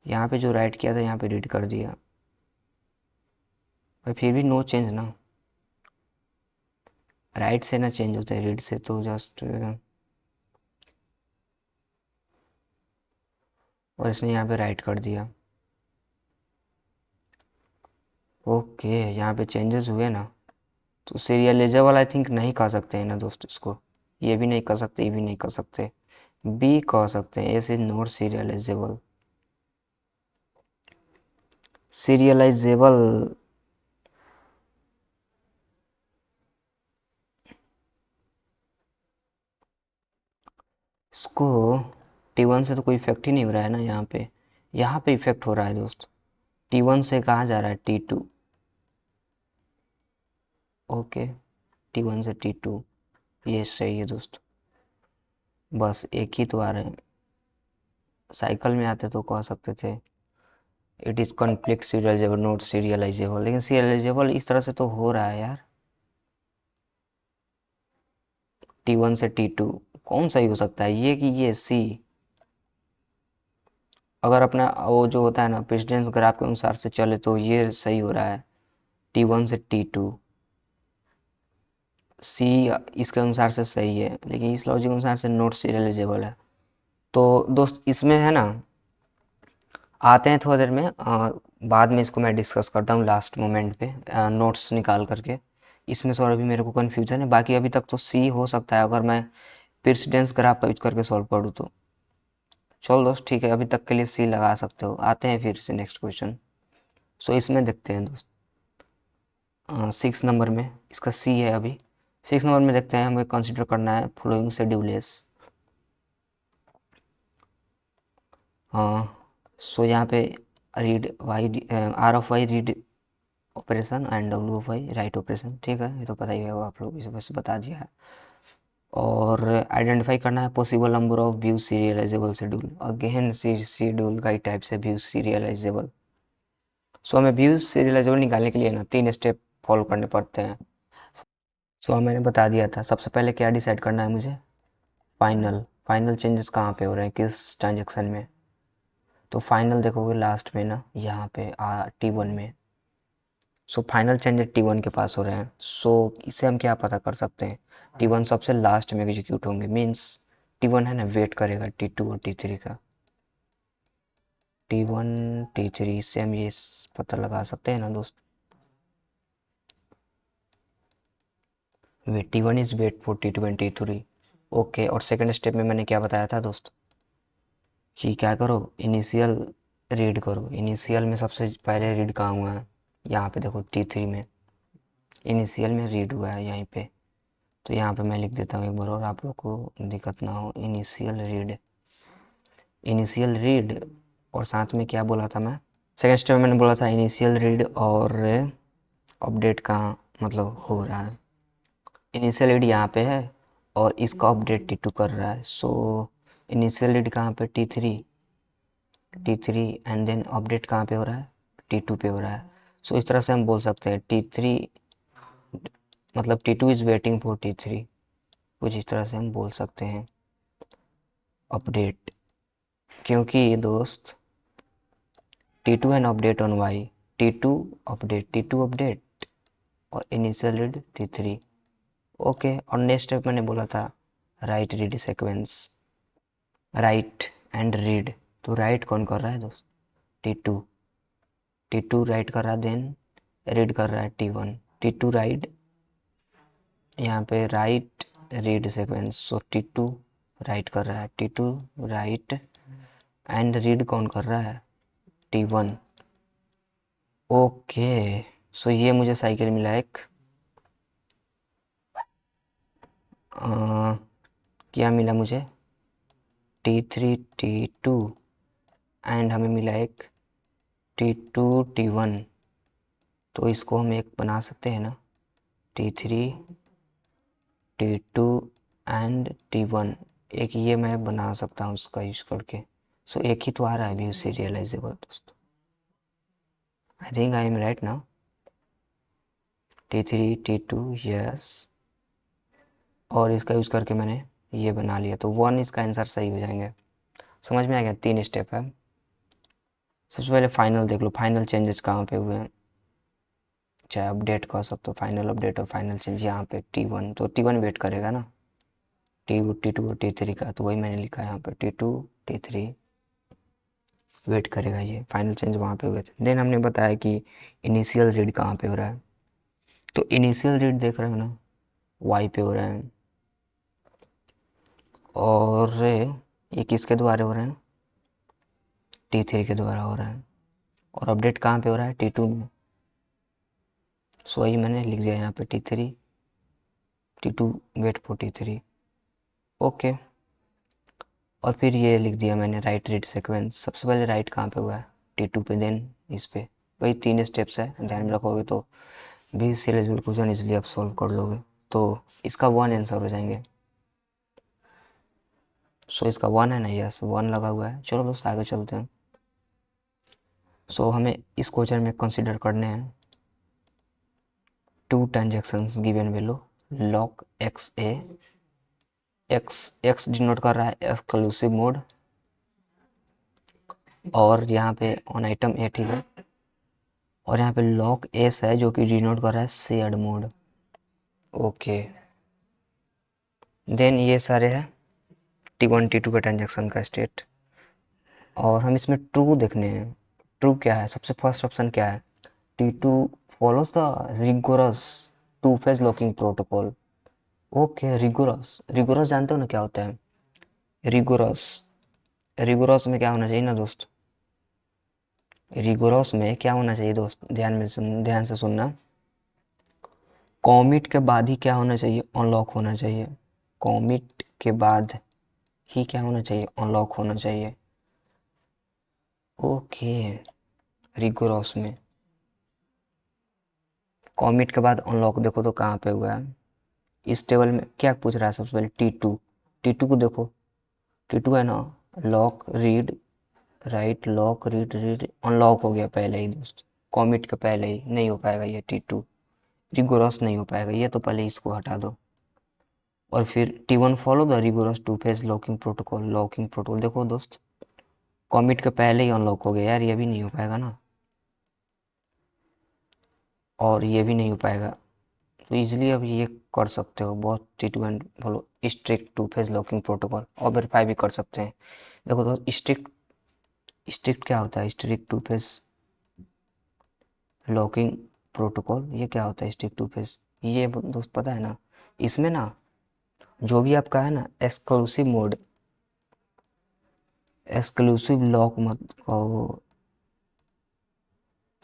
यहाँ पे जो राइट किया था यहाँ पे रीड कर दिया, पर फिर भी नो चेंज ना, राइट से ना चेंज होता है, रीड से तो जस्ट। और इसने यहाँ पे राइट कर दिया। ओके, यहाँ पे चेंजेस हुए ना, तो सीरियलाइजेबल आई थिंक नहीं कह सकते हैं ना दोस्त इसको, ये भी नहीं कर सकते, ये भी नहीं कर सकते, बी कह सकते हैं, S is not serialisable. Serialisable, इसको T1 से तो कोई इफेक्ट ही नहीं हो रहा है ना, यहाँ पे इफेक्ट हो रहा है दोस्त। T1 से कहाँ जा रहा है, T2। ओके, T1 से T2, ये सही है दोस्त, बस एक ही तो आ रहे हैं, साइकिल में आते तो कह सकते थे it is conflict serialisable note serialisable, लेकिन सीरियलाइजेबल इस तरह से तो हो रहा है यार। T1 से T2 कौन सही हो सकता है, ये कि ये सी। अगर अपना वो जो होता है ना प्रेसिडेंस ग्राफ के अनुसार से चले तो ये सही हो रहा है, T1 से T2, सी इसके अनुसार से सही है, लेकिन इस लॉजिक के अनुसार से नोट सीरियलाइजेबल है। तो दोस्त इसमें है ना, आते हैं थोड़ी देर में, बाद में इसको मैं डिस्कस करता हूँ लास्ट मोमेंट पे, नोट्स निकाल करके। इसमें थोड़ा अभी मेरे को कन्फ्यूजन है, बाकी अभी तक तो सी हो सकता है अगर मैं प्रेसिडेंस ग्राफ का यूज करके सॉल्व करूँ तो। चलो दोस्त ठीक है, अभी तक के लिए सी लगा सकते हो, आते हैं फिर से नेक्स्ट क्वेश्चन। सो इसमें देखते हैं दोस्त, 6 नंबर में इसका सी है अभी। 6 नंबर में देखते हैं, हमें कंसिडर करना है फ्लोइंग शेड्यूलेस। हाँ, सो यहाँ पे read Y, R of Y read operation and W of Y write operation, ठीक है, ये तो पता ही होगा आप लोग, इसे बस बता दिया है। और आइडेंटिफाई करना है possible number of view serialisable schedule, again schedule का ही टाइप से व्यू सीरियलाइजेबल। सो हमें व्यू सीरियलाइजेबल निकालने के लिए ना 3 स्टेप फॉलो करने पड़ते हैं। सो मैंने बता दिया था, सबसे पहले क्या डिसाइड करना है मुझे, फाइनल, फाइनल चेंजेस कहाँ पे हो रहे हैं, किस ट्रांजेक्शन में। तो फाइनल देखोगे लास्ट में ना, यहाँ पे T1 में। सो फाइनल चेंजेस T1 के पास हो रहे हैं, सो इससे हम क्या पता कर सकते हैं, T1 सबसे लास्ट में एग्जीक्यूट होंगे, मीन्स T1 है ना वेट करेगा T2 और T3 का। T1 T3 से हम ये पता लगा सकते हैं ना दोस्त, wait T1 is wait for T2 and T3। Okay, और सेकंड स्टेप में मैंने क्या बताया था दोस्त, कि क्या करो, इनिशियल रीड करो। इनिशियल में सबसे पहले रीड कहाँ हुआ है, यहाँ पे देखो T3 में इनिशियल में रीड हुआ है यहीं पे। तो यहाँ पे मैं लिख देता हूँ एक बार और आप लोग को दिक्कत ना हो, इनिशियल रीड, इनिशियल रीड। और साथ में क्या बोला था मैं, सेकेंड स्टेप में मैंने बोला था इनिशियल रीड और अपडेट कहाँ मतलब हो रहा है, इनिशियल रीड यहाँ पे है और इसका अपडेट T2 कर रहा है। सो इनिशियल रीड कहाँ पे, T3 एंड देन अपडेट कहाँ पे हो रहा है, T2 पे हो रहा है। सो इस तरह से हम बोल सकते हैं T3 मतलब T2 is waiting for T3, कुछ इस तरह से हम बोल सकते हैं अपडेट, क्योंकि दोस्त T2 an update on Y, T2 update, T2 update और इनिशियल रीड T3। ओके, और नेक्स्ट स्टेप मैंने बोला था write read sequence, write and read. तो राइट कौन कर रहा है दोस्त? T2, T2 राइट कर रहा है, देन रीड कर रहा है T1। T2 राइट, यहाँ पे राइट रीड सीक्वेंस, सो T2 राइट कर रहा है, T2 राइट एंड रीड कौन कर रहा है? T1। ओके, सो ये मुझे साइकिल मिला एक, क्या मिला मुझे? T3 T2 एंड हमें मिला एक T2 T1। तो इसको हम एक बना सकते हैं ना, T3 T2 एंड T1। एक ये मैं बना सकता हूँ उसका यूज करके। सो एक ही तो आ रहा है अभी उससे रियलाइजेबल दोस्तों। I think I am right now. T3 T2 yes, और इसका यूज करके मैंने ये बना लिया, तो 1 इसका आंसर सही हो जाएंगे। समझ में आ गया? 3 स्टेप है। सबसे पहले फाइनल देख लो, फाइनल चेंजेस कहाँ पे हुए हैं, चाहे अपडेट कर सकते हो, फाइनल अपडेट और फाइनल चेंज यहाँ पे T1, तो T1 वेट करेगा ना T2 और T3 का, तो वही मैंने लिखा है यहाँ पे T2 T3 वेट करेगा। ये फाइनल चेंज वहाँ पे हुए थे। देन हमने बताया कि इनिशियल रीड कहाँ पे हो रहा है, तो इनिशियल रीड देख रहे हो ना, वाई पे हो रहा है, और ये किसके द्वारा हो रहा है? T3 के द्वारा हो रहा है। और अपडेट कहाँ पे हो रहा है? T2 में। सो वही मैंने लिख दिया यहाँ पे T3 T2 wait for T3। Okay, और फिर ये लिख दिया मैंने राइट रीड सीक्वेंस। सबसे पहले राइट कहाँ पे हुआ है? T2 पे, देन इस पे। वही 3 स्टेप्स है, ध्यान में रखोगे तो भी सिलेबल क्वेश्चन इजिली आप सॉल्व कर लोगे। तो इसका 1 आंसर हो जाएंगे। सो इसका 1 है ना, यस 1 लगा हुआ है। चलो दोस्त आगे चलते हैं। सो हमें इस क्वेश्चन में कंसिडर करने हैं 2 transactions given below, lock X A, X denote कर रहा है एक्सक्लूसिव मोड, और यहाँ पे ऑन आइटम ए, ठीक है, और यहाँ पे लॉक एस है जो कि डिनोट कर रहा है शेयर्ड मोड। ओके, देन ये सारे है T1 T2 का ट्रांजेक्शन का स्टेट, और हम इसमें ट्रू देखने हैं। ट्रू क्या है? सबसे फर्स्ट ऑप्शन क्या है? T2 follows the rigorous two phase locking protocol. Okay, rigorous, rigorous जानते हो ना क्या होता है? रिगोरस, रिगोरस में क्या होना चाहिए ना दोस्त, रिगोरस में क्या होना चाहिए दोस्त, ध्यान से सुनना। कॉमिट के बाद ही क्या होना चाहिए? अनलॉक होना चाहिए। कॉमिट के बाद ही क्या होना चाहिए? अनलॉक होना चाहिए। ओके, रिगोरस में कॉमिट के बाद अनलॉक देखो तो कहाँ पे हुआ है? इस टेबल में क्या पूछ रहा है? सबसे पहले T2, T2 को देखो, T2 है ना, lock read write, lock read read unlock हो गया पहले ही दोस्त, कॉमिट के पहले ही। नहीं हो पाएगा ये T2, रिगोरस नहीं हो पाएगा ये, तो पहले इसको हटा दो। और फिर T1 follow the rigorous two phase locking protocol, locking protocol देखो दोस्त, कॉमिट के पहले ही अनलॉक हो गया यार, ये भी नहीं हो पाएगा ना, और ये भी नहीं हो पाएगा। तो इजीली अब ये कर सकते हो बहुत, T2 and follow strict two phase locking protocol, और वेरीफाई भी कर सकते हैं। देखो दोस्त, स्ट्रिक्ट, स्ट्रिक्ट क्या होता है? Strict two phase locking protocol, ये क्या होता है स्ट्रिक्ट टू फेज? ये दोस्त पता है ना, इसमें ना जो भी आपका है ना एक्सक्लूसिव मोड, एक्सक्लूसिव लॉक मत कहो,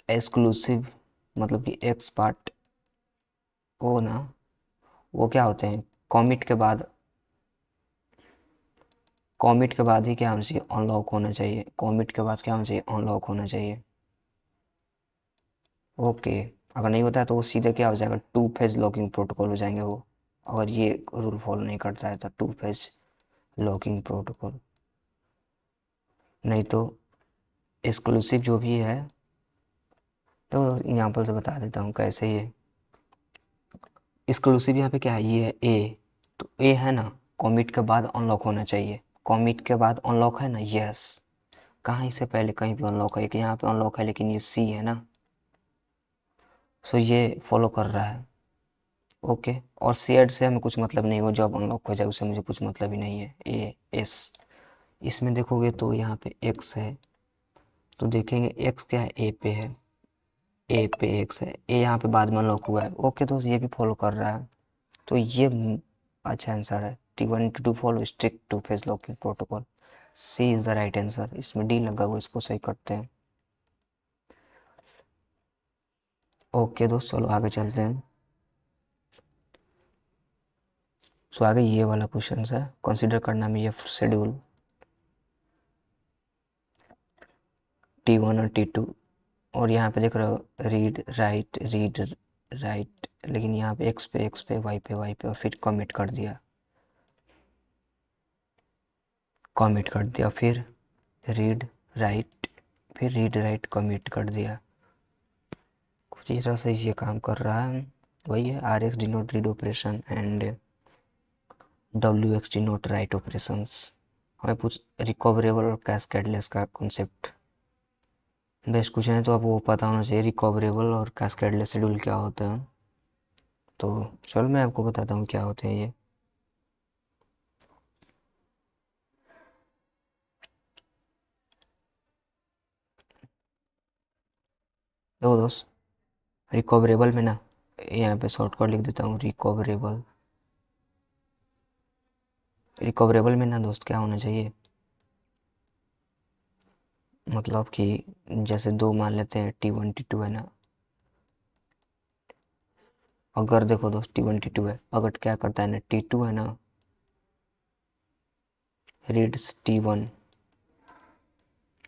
एक्सक्लूसिव मतलब कि एक्स पार्ट वो ना, वो क्या होते हैं? कॉमिट के बाद, कॉमिट के बाद ही क्या होना चाहिए? अनलॉक होना चाहिए। कॉमिट के बाद क्या होना चाहिए? अनलॉक होना चाहिए। ओके, अगर नहीं होता है तो वो सीधे क्या हो जाएगा? टू फेज लॉकिंग प्रोटोकॉल हो जाएंगे वो, अगर ये रूल फॉलो नहीं करता है तो टू फेज लॉकिंग प्रोटोकॉल। नहीं तो एक्सक्लूसिव जो भी है, तो एग्जाम्पल से बता देता हूँ कैसे ये एक्सक्लूसिव, यहाँ पे क्या है? ये है ए, तो ए है ना, कॉमिट के बाद अनलॉक होना चाहिए। कॉमिट के बाद अनलॉक है ना, यस। कहाँ इससे पहले कहीं भी अनलॉक है कि यहाँ पे अनलॉक है, लेकिन ये सी है ना, सो ये फॉलो कर रहा है। ओके, और शेयर्ड से हमें कुछ मतलब नहीं, वो जॉब अनलॉक हो जाए उससे मुझे कुछ मतलब ही नहीं है। ए एस, इसमें देखोगे तो यहाँ पे एक्स है, तो देखेंगे एक्स क्या है, ए पे है, ए पे एक्स है, ए यहाँ पे बाद में अनलॉक हुआ है। ओके दोस्त, ये भी फॉलो कर रहा है, तो ये अच्छा आंसर है। T1 follow strict two phase locking protocol, C is the right answer. इसमें डी लगा हुआ, इसको सही करते हैं। ओके दोस्त, चलो आगे चलते हैं। सो आगे ये वाला क्वेश्चन है, कंसीडर करना में ये शेड्यूल T1 और T2, और यहाँ पे देख रहे हो रीड राइट, लेकिन यहाँ पे एक्स पे वाई पे और फिर कमिट कर दिया, फिर रीड राइट, फिर रीड राइट कमिट कर दिया। कुछ इस तरह से ये काम कर रहा है। वही है, R X denote read operation and W X denote write operations. हमें कुछ रिकवरेबल और कैस्केडलेस का कॉन्सेप्ट बेस्ट क्वेश्चन है, तो आपको पता होना चाहिए रिकवरेबल और कैस्केडलेस शेड्यूल क्या होता है। तो चलो मैं आपको बताता हूँ क्या होते हैं ये। देखो दोस्त, रिकवरेबल में ना, यहाँ पे शॉर्टकट लिख देता हूँ, रिकवरेबल में ना दोस्त क्या होना चाहिए, मतलब कि जैसे दो मान लेते हैं T1 T2 है ना, अगर देखो दोस्त T1 T2 है, अगर क्या करता है ना T2 है ना, रीड्स T1,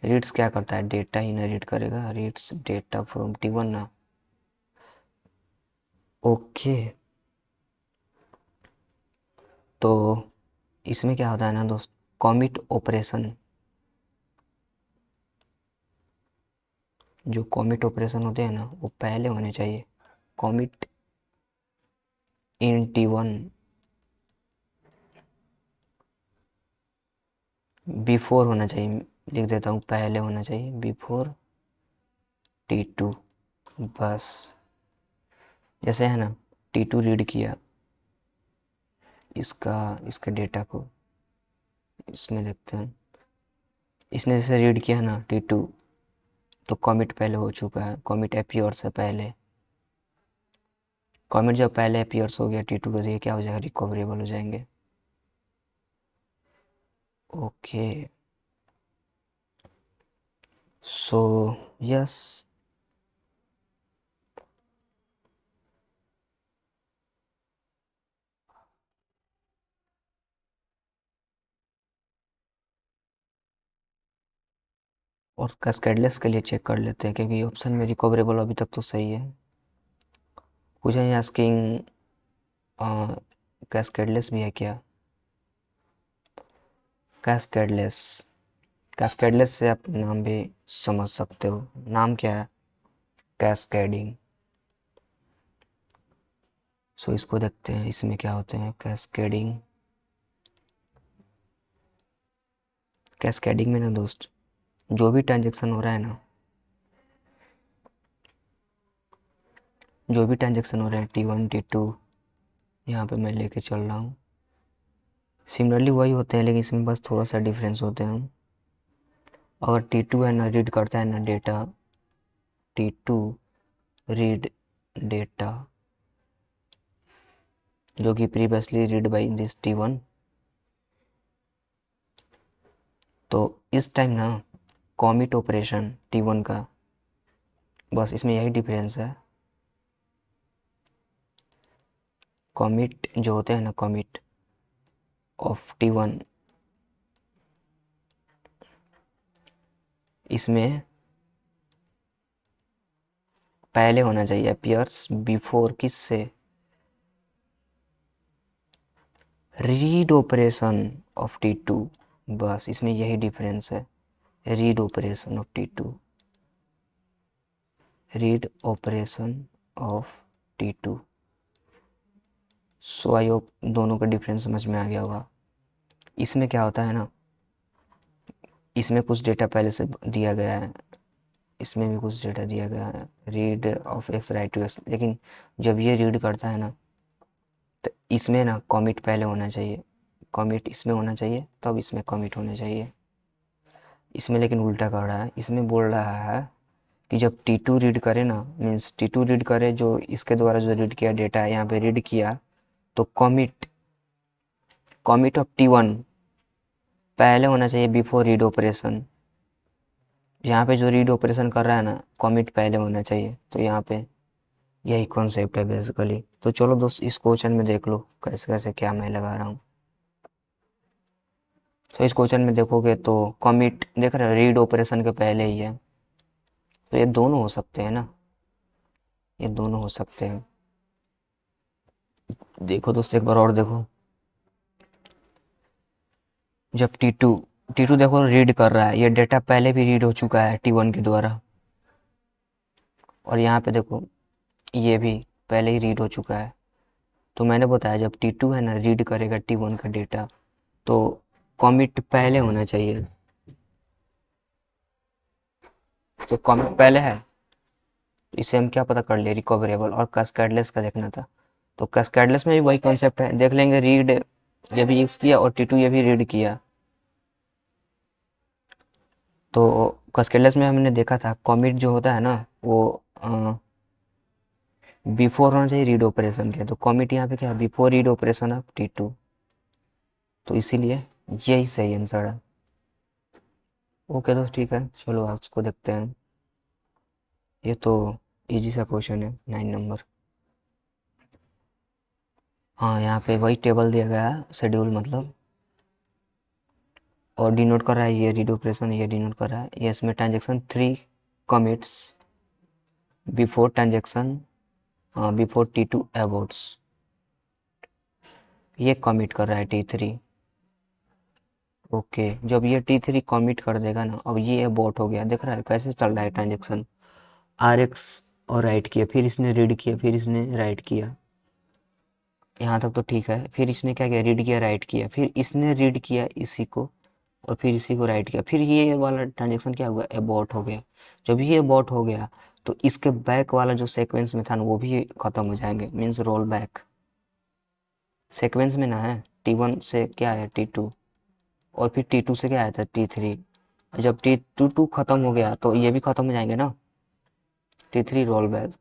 रीड्स क्या करता है, डेटा ही ना रीड करेगा, रीड्स डेटा फ्रॉम T1 ना। ओके, तो इसमें क्या होता है ना दोस्त, कॉमिट ऑपरेशन, जो कॉमिट ऑपरेशन होते हैं ना वो पहले होने चाहिए। कॉमिट इन T1 बिफोर होना चाहिए, लिख देता हूँ पहले होना चाहिए, बिफोर T2। बस, जैसे है ना T2 रीड किया इसका इसका डेटा को, इसमें देखते हैं, इसने जैसे रीड किया ना T2, तो कॉमिट पहले हो चुका है, कॉमिट अपीयर से पहले, कॉमिट जब पहले अपीयर्स हो गया T2 का, तो ये क्या हो जाएगा, रिकवरेबल हो जाएंगे। ओके, सो यस, और कैस्केडलेस के लिए चेक कर लेते हैं, क्योंकि ऑप्शन में रिकवरेबल अभी तक तो सही है। कुछ है आस्किंग कैस्केडलेस भी है क्या, कैस्केडलेस, कैस्केडलेस से आप नाम भी समझ सकते हो, नाम क्या है, कैस्केडिंग। सो इसको देखते हैं, इसमें क्या होते हैं कैस्केडिंग। कैस्केडिंग में ना दोस्त, जो भी ट्रांजेक्शन हो रहा है ना, जो भी ट्रांजेक्शन हो रहा है T1 T2, यहाँ पे मैं लेके चल रहा हूँ, सिमिलरली वही होते हैं, लेकिन इसमें बस थोड़ा सा डिफरेंस होते हैं। अगर T2 है ना रीड करता है ना डेटा, T2 रीड डेटा जो कि previously read by this T1, तो इस टाइम ना कॉमिट ऑपरेशन T1 का, बस इसमें यही डिफरेंस है। कॉमिट जो होते हैं ना, कॉमिट ऑफ T1, इसमें पहले होना चाहिए, अपीयर्स बिफोर किससे, रीड ऑपरेशन ऑफ T2, बस इसमें यही डिफरेंस है, read operation of T2, read operation of T2। So I hope दोनों का डिफरेंस समझ में आ गया होगा। इसमें क्या होता है ना, इसमें कुछ डेटा पहले से दिया गया है, इसमें भी कुछ डेटा दिया गया है, read of X write to X, लेकिन जब ये रीड करता है ना तो इसमें ना कमिट पहले होना चाहिए, कमिट इसमें होना चाहिए तब इसमें कमिट होना चाहिए। इसमें लेकिन उल्टा कर रहा है, इसमें बोल रहा है कि जब T2 रीड करे ना, मीन्स T2 रीड करे, जो इसके द्वारा जो रीड किया डेटा है यहाँ पे रीड किया, तो कमिट कमिट ऑफ T1 पहले होना चाहिए बिफोर रीड ऑपरेशन। यहाँ पे जो रीड ऑपरेशन कर रहा है ना कमिट पहले होना चाहिए, तो यहाँ पे यही कॉन्सेप्ट है बेसिकली। तो चलो दोस्त इस क्वेश्चन में देख लो कैसे कैसे क्या मैं लगा रहा हूँ। तो इस क्वेश्चन में देखोगे तो कमिट देख रहे हो रीड ऑपरेशन के पहले ही है, तो ये दोनों हो सकते हैं ना, ये दोनों हो सकते हैं। देखो दोस्त एक बार और देखो, जब T2 देखो रीड कर रहा है, ये डेटा पहले भी रीड हो चुका है T1 के द्वारा, और यहाँ पे देखो ये भी पहले ही रीड हो चुका है। तो मैंने बताया जब T2 है ना रीड करेगा T1 का डेटा, तो कमिट पहले होना चाहिए। तो कमिट पहले है, तो इससे हम क्या पता कर लिए, रिकवरेबल और कैस्केडलेस का देखना था। तो कैस्केडलेस में भी वही कॉन्सेप्ट है, देख लेंगे रीड ये भी एक्स किया और T2 ये भी रीड किया। तो कैस्केडलेस में हमने देखा था कमिट जो होता है ना वो बिफोर होना चाहिए रीड ऑपरेशन के, तो कमिट यहाँ पे क्या है, before read operation of T2, तो इसीलिए यही सही आंसर है। ओके दोस्त ठीक है, चलो आज को देखते हैं। ये तो इजी सा क्वेश्चन है 9 नंबर। हाँ यहाँ पे वही टेबल दिया गया है, शेड्यूल मतलब, और डिनोट कर रहा है ये रीड ऑपरेशन, ये डिनोट कर रहा है ये, इसमें transaction 3 commits before transaction before T2 एबोट्स, ये कमिट कर रहा है T3। ओके जब ये T3 कमिट कर देगा ना, अब ये एबोट हो गया, देख रहा है कैसे चल रहा है ट्रांजेक्शन, RX और राइट किया, फिर इसने रीड किया, फिर इसने राइट किया, यहाँ तक तो ठीक है। फिर इसने क्या किया, रीड किया राइट किया, फिर इसने रीड किया इसी को और फिर इसी को राइट किया, फिर ये वाला ट्रांजेक्शन क्या हुआ, अबॉर्ट हो गया। जब ये अबॉर्ट हो गया तो इसके बैक वाला जो सीक्वेंस में था ना वो भी खत्म हो जाएंगे, मीन्स रोल बैक सीक्वेंस में ना है। T1 से क्या है T2, और फिर T2 से क्या आया था T3, जब T2 खत्म हो गया तो ये भी खत्म हो जाएंगे ना, T3 रोल बैक।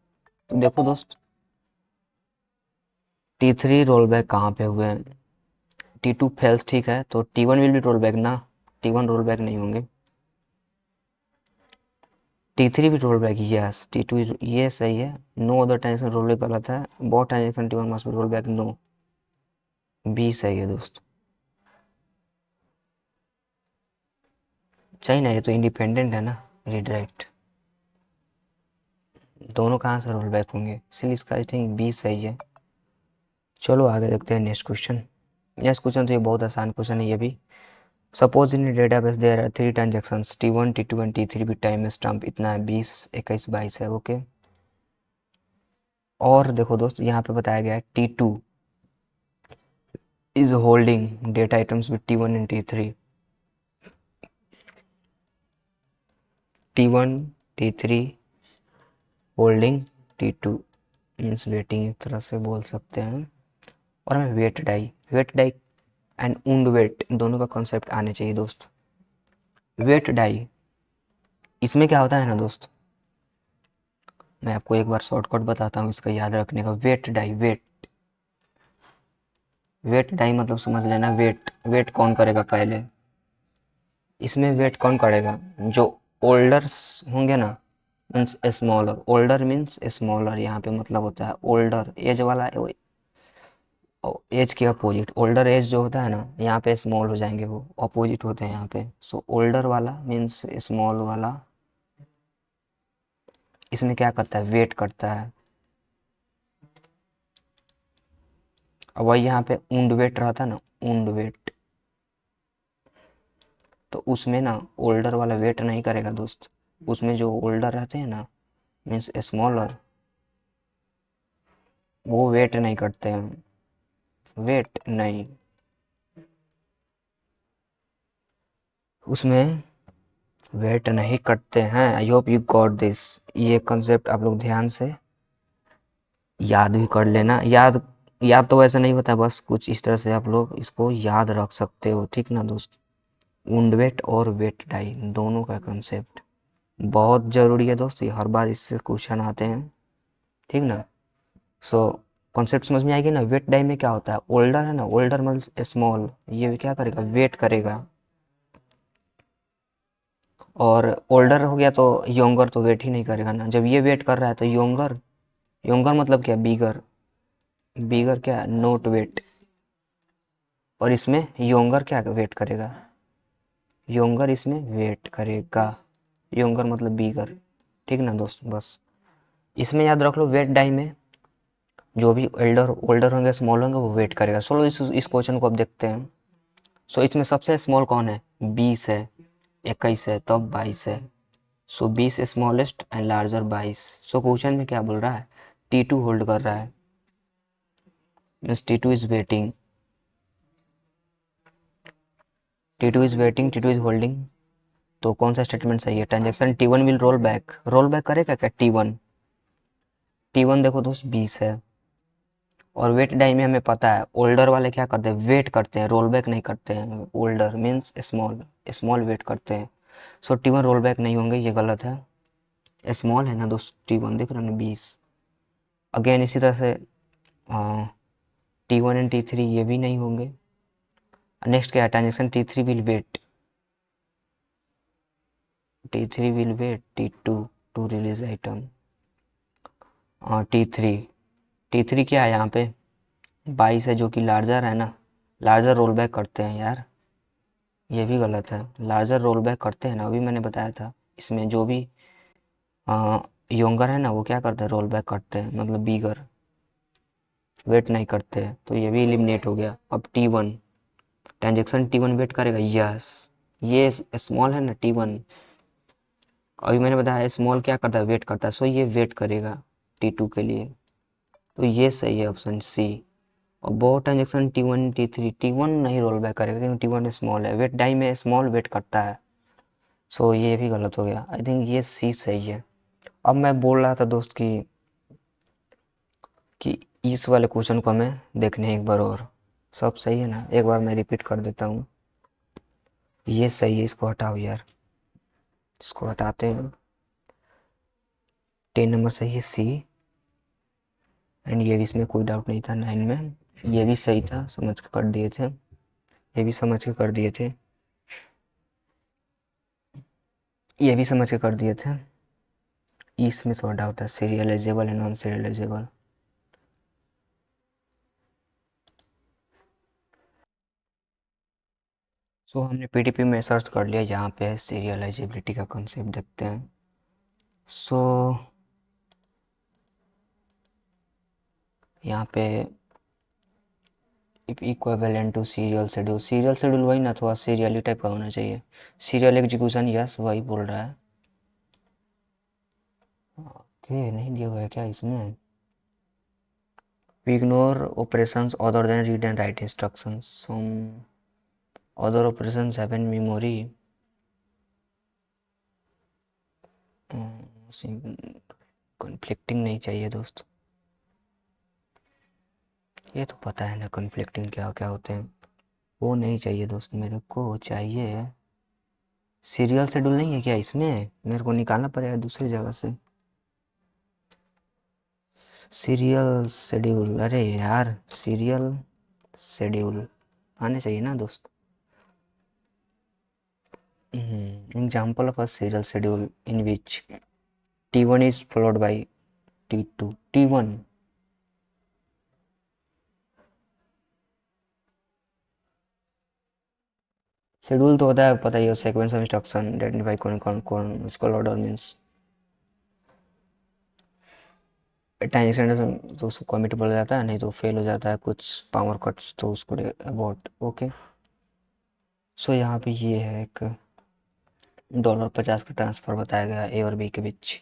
तो देखो दोस्त T3 रोल बैक कहाँ पे हुए हैं, T2 फेल्स ठीक है, तो T1 विल भी रोल बैक ना, T1 रोल बैक नहीं होंगे, T3 भी रोल बैक, यस T2 ये सही है। No other transaction roll back गलत है, both transaction T1 must be roll back, no, B सही है दोस्त। चाहिए ना, ये तो इंडिपेंडेंट है ना, रीड राइट, दोनों कहाँ से रोल बैक होंगे, इसलिए इसका आई थिंक बी सही है। चलो आगे देखते हैं नेक्स्ट क्वेश्चन। नेक्स्ट क्वेश्चन तो ये बहुत आसान क्वेश्चन है ये भी। Suppose in database there are 3 transactions T1 T2 and T3 with time stamp इतना है 20 21 22 है, ओके। और देखो दोस्त यहाँ पे बताया गया है T2 is holding data items with T1 and T3, T1 T3 holding T2 means waiting एक तरह से बोल सकते हैं। और हमें वेट डाई एंड उंड वेट दोनों का कॉन्सेप्ट आने चाहिए दोस्त। वेट डाई इसमें क्या होता है ना दोस्त, मैं आपको एक बार शॉर्टकट बताता हूँ इसका याद रखने का। वेट डाई मतलब समझ लेना, वेट कौन करेगा पहले, इसमें वेट कौन करेगा, जो ओल्डर्स होंगे ना, means smaller, older means smaller, यहाँ पे मतलब होता है ओल्डर एज वाला, एज के अपोजिट, ओल्डर एज जो होता है ना यहाँ पे स्मॉल हो जाएंगे, वो अपोजिट होते हैं यहाँ पे। सो ओल्डर वाला मीन्स स्मॉल वाला, इसमें क्या करता है, वेट करता है। अब वही यहाँ पे उंड वेट रहता है ना, उंड वेट, तो उसमें ना ओल्डर वाला वेट नहीं करेगा दोस्त, उसमें जो ओल्डर रहते हैं ना मीन्स स्मॉलर, वो वेट नहीं करते हैं, वेट नहीं, उसमें वेट नहीं करते हैं। I hope you got this. ये कंसेप्ट आप लोग ध्यान से याद भी कर लेना। याद याद तो वैसे नहीं होता, बस कुछ इस तरह से आप लोग इसको याद रख सकते हो, ठीक ना दोस्त। वुंड वेट और वेट डाई दोनों का कंसेप्ट बहुत ज़रूरी है दोस्त, ये हर बार इससे क्वेश्चन आते हैं, ठीक ना। सो कॉन्सेप्ट समझ में आएगी ना। वेट डाई में क्या होता है, ओल्डर है ना, ओल्डर मतलब स्मॉल, ये क्या करेगा, वेट करेगा। और ओल्डर हो गया तो यंगर तो वेट ही नहीं करेगा ना। जब ये वेट कर रहा है तो यंगर, यंगर मतलब क्या, बिगर। बिगर क्या है, नोट वेट। और इसमें यंगर क्या वेट करेगा, यंगर इसमें वेट करेगा। यंगर मतलब बिगर, ठीक ना दोस्त। बस इसमें याद रख लो, वेट डाई में जो भी एल्डर ओल्डर होंगे स्मॉल होंगे वो वेट करेगा। चलो इस क्वेश्चन को अब देखते हैं। सो इसमें सबसे स्मॉल कौन है, 20 है, 21 है, तब 22 है। सो 20 smallest and larger 22। So question में क्या बोल रहा है, T2 होल्ड कर रहा है, means T2 is waiting, T2 is waiting, T2 is holding. तो कौन सा स्टेटमेंट सही है, transaction T1 will roll back करेगा क्या, T1। T1 देखो दोस्त 20 है। और वेट डाई में हमें पता है ओल्डर वाले क्या करते हैं, वेट करते हैं, रोल बैक नहीं करते हैं। Older means small, small wait करते हैं। सो T1 रोल बैक नहीं होंगे, ये गलत है। स्मॉल है ना दोस्त, T1 दिख रहा है ना 20। अगेन इसी तरह से T1 एंड T3 ये भी नहीं होंगे। नेक्स्ट क्या है, transaction T3 will wait, T3 will wait T2 to release item. और T3 क्या है यहाँ पे, 22 है जो कि लार्जर है ना, लार्जर रोल बैक करते हैं यार, ये भी गलत है। लार्जर रोल बैक करते हैं ना, अभी मैंने बताया था। इसमें जो भी यंगर है ना वो क्या करते हैं, रोल बैक करते हैं, मतलब बिगर, वेट नहीं करते हैं। तो ये भी एलिमिनेट हो गया। अब T1, ट्रांजेक्शन T1 वेट करेगा, यस। ये स्मॉल है ना T1, अभी मैंने बताया स्मॉल क्या करता है, वेट करता है। सो ये वेट करेगा T2 के लिए। तो ये सही है, ऑप्शन सी। और बहुत ट्रांजेक्शन T1 T3, T1 नहीं रोल बैक करेगा क्योंकि T1 स्मॉल है, वेट डाई में स्मॉल वेट करता है। सो ये भी गलत हो गया। आई थिंक ये सी सही है। अब मैं बोल रहा था दोस्त कि इस वाले क्वेश्चन को हमें देखने हैं एक बार और। सब सही है ना, एक बार मैं रिपीट कर देता हूँ। ये सही है, इसको हटाओ यार, इसको हटाते हैं। 10 नंबर सही है सी। एंड ये भी, इसमें कोई डाउट नहीं था। 9 में ये भी सही था, समझ के कर दिए थे, ये भी समझ के कर दिए थे, ये भी समझ के कर दिए थे। इसमें थोड़ा डाउट है, सीरियलाइजेबल एंड नॉन सीरियलाइजेबल। सो हमने पीडीपी में सर्च कर लिया, यहाँ पे सीरियलाइजेबिलिटी का कंसेप्ट देखते हैं। सो यहाँ पे इक्विवेलेंट टू सीरियल शेड्यूल वही ना, थोड़ा सीरियली टाइप का होना चाहिए। सीरियल एग्जीक्यूशन, यस वही बोल रहा है। ओके, नहीं दिया हुआ है क्या इसमें। We ignore operations other than read and write instructions. Some other operations have in memory. Conflicting नहीं चाहिए दोस्त, ये तो पता है ना कन्फ्लिक्टिंग क्या क्या होते हैं। वो नहीं चाहिए दोस्त, मेरे को चाहिए सीरियल शेड्यूल। नहीं है क्या इसमें, मेरे को निकालना पड़ेगा दूसरी जगह से। सीरियल शेड्यूल, अरे यार सीरियल शेड्यूल आने चाहिए ना दोस्त। Example of a serial schedule in which T1 is followed by T2, T1। Schedule तो होता है पता ही है, सीक्वेंस ऑफ इंस्ट्रक्शन आइडेंटिफाई कौन कौन कौन उसका ऑर्डर मींस ट्रांजेक्शन तो उसको कमिटेबल हो जाता है, नहीं तो फेल हो जाता है, कुछ पावर कट्स तो उसको अबाउट। ओके, सो यहाँ पे ये है एक $50 का ट्रांसफ़र बताया गया ए और बी के बीच।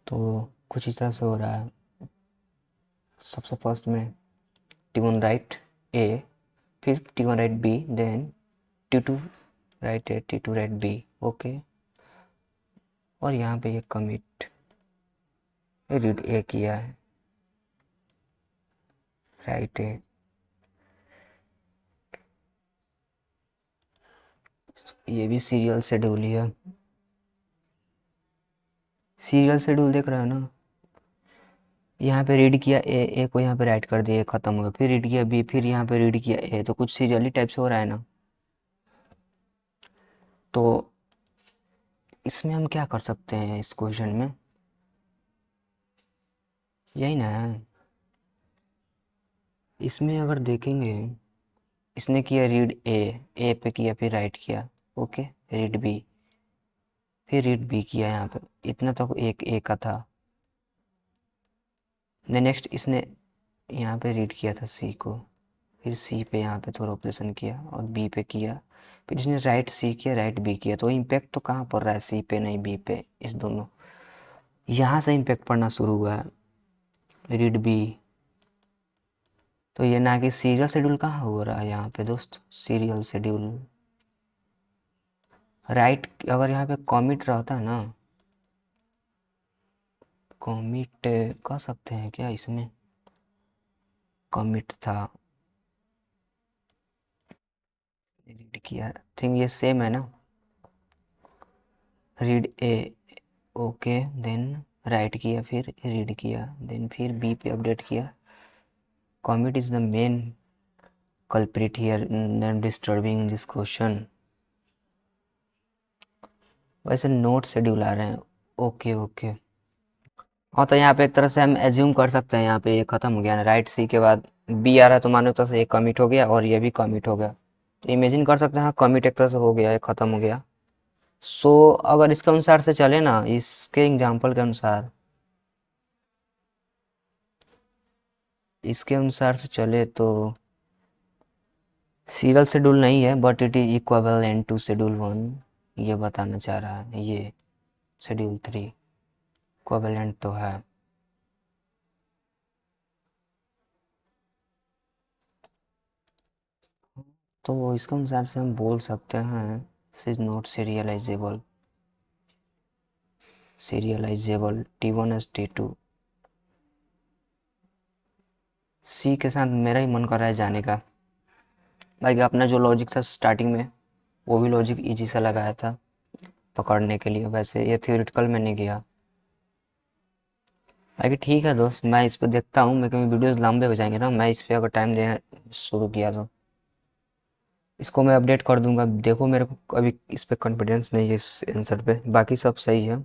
तो कुछ इस तरह से हो रहा है। सबसे फर्स्ट में T1 राइट ए, फिर T1 write B, then T2 write A T two write B, okay. और यहाँ पे ये कमिट रीड ए किया है, राइट ए। ये भी सीरियल शेड्यूल ही है, सीरियल शेड्यूल देख रहे हो ना। यहाँ पे रीड किया ए, ए को यहाँ पे राइट कर दिया, खत्म हो गया। फिर रीड किया बी, फिर यहाँ पे रीड किया ए, तो कुछ सीरियली टाइप से हो रहा है ना। तो इसमें हम क्या कर सकते हैं इस क्वेश्चन में, यही ना है। इसमें अगर देखेंगे, इसने किया रीड ए, ए पे किया फिर राइट किया, ओके। रीड बी, फिर रीड बी किया, यहाँ पे इतना तो एक ए का था। नेक्स्ट इसने यहाँ पे रीड किया था सी को, फिर सी पे यहाँ पे थोड़ा ऑपरेशन किया और बी पे किया, फिर इसने राइट सी किया राइट बी किया। तो इम्पैक्ट तो कहाँ पड़ रहा है, सी पे नहीं बी पे, इस दोनों यहाँ से इम्पैक्ट पड़ना शुरू हुआ है, रीड बी। तो ये ना कि सीरियल शेड्यूल कहाँ हो रहा है यहाँ पे दोस्त, सीरियल शेड्यूल राइट। अगर यहाँ पे कॉमिट रहता ना, कॉमिट कह सकते हैं क्या, इसमें कॉमिट था, रीड किया, थिंक ये सेम है ना। Read A, okay, then write किया, फिर रीड किया, देन फिर बी पे अपडेट किया। Commit is the main culprit here and disturbing this question। वैसे नोट शेड्यूल आ रहे हैं, ओके ओके। हाँ, तो यहाँ पे एक तरह से हम एज्यूम कर सकते हैं, यहाँ पे ये खत्म हो गया ना, राइट सी के बाद बी आ रहा है, तो मानो एक तरह से ये कमिट हो गया और ये भी कमिट हो गया। तो इमेजिन कर सकते हैं हाँ, कमिट एक तरह से हो गया, ये खत्म हो गया। सो अगर इसके अनुसार से चले ना, इसके एग्जाम्पल के अनुसार, इसके अनुसार से चले तो सीरियल शेड्यूल नहीं है, but it is equivalent to schedule 1, ये बताना चाह रहा है। ये शेड्यूल 3 इक्विवेलेंट तो है। तो इसके अनुसार से हम बोल सकते हैं this is not serialisable, serialisable T1 S T2। सी के साथ मेरा ही मन कर रहा है जाने का। भाई अपना जो लॉजिक था स्टार्टिंग में, वो भी लॉजिक इजी सा लगाया था पकड़ने के लिए, वैसे ये थियोरिटिकल में नहीं गया। बाकी ठीक है दोस्त, मैं इस पे देखता हूँ, मैं क्योंकि वीडियोस लंबे हो जाएंगे ना, मैं इस पे अगर टाइम देना शुरू किया तो इसको मैं अपडेट कर दूंगा। देखो मेरे को अभी इस पे कॉन्फिडेंस नहीं है, इस आंसर पे, बाकी सब सही है।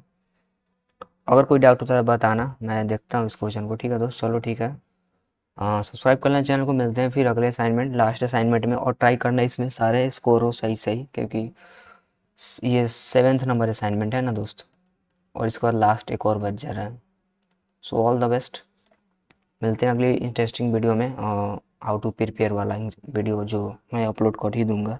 अगर कोई डाउट होता है बताना, मैं देखता हूँ इस क्वेश्चन को। ठीक है दोस्त, चलो ठीक है। हाँ, सब्सक्राइब कर लेना चैनल को। मिलते हैं फिर अगले असाइनमेंट, लास्ट असाइनमेंट में, और ट्राई करना इसमें सारे स्कोर हो सही सही, क्योंकि ये 7th नंबर असाइनमेंट है ना दोस्त, और इसके बाद लास्ट एक और बच जा रहा है। सो ऑल द बेस्ट, मिलते हैं अगली इंटरेस्टिंग वीडियो में, हाउ टू प्रिपेयर वाला वीडियो जो मैं अपलोड कर ही दूंगा।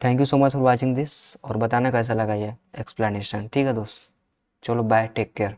Thank you so much for watching this, और बताना कैसा लगा ये एक्सप्लेनेशन। ठीक है दोस्त, चलो बाय, टेक केयर।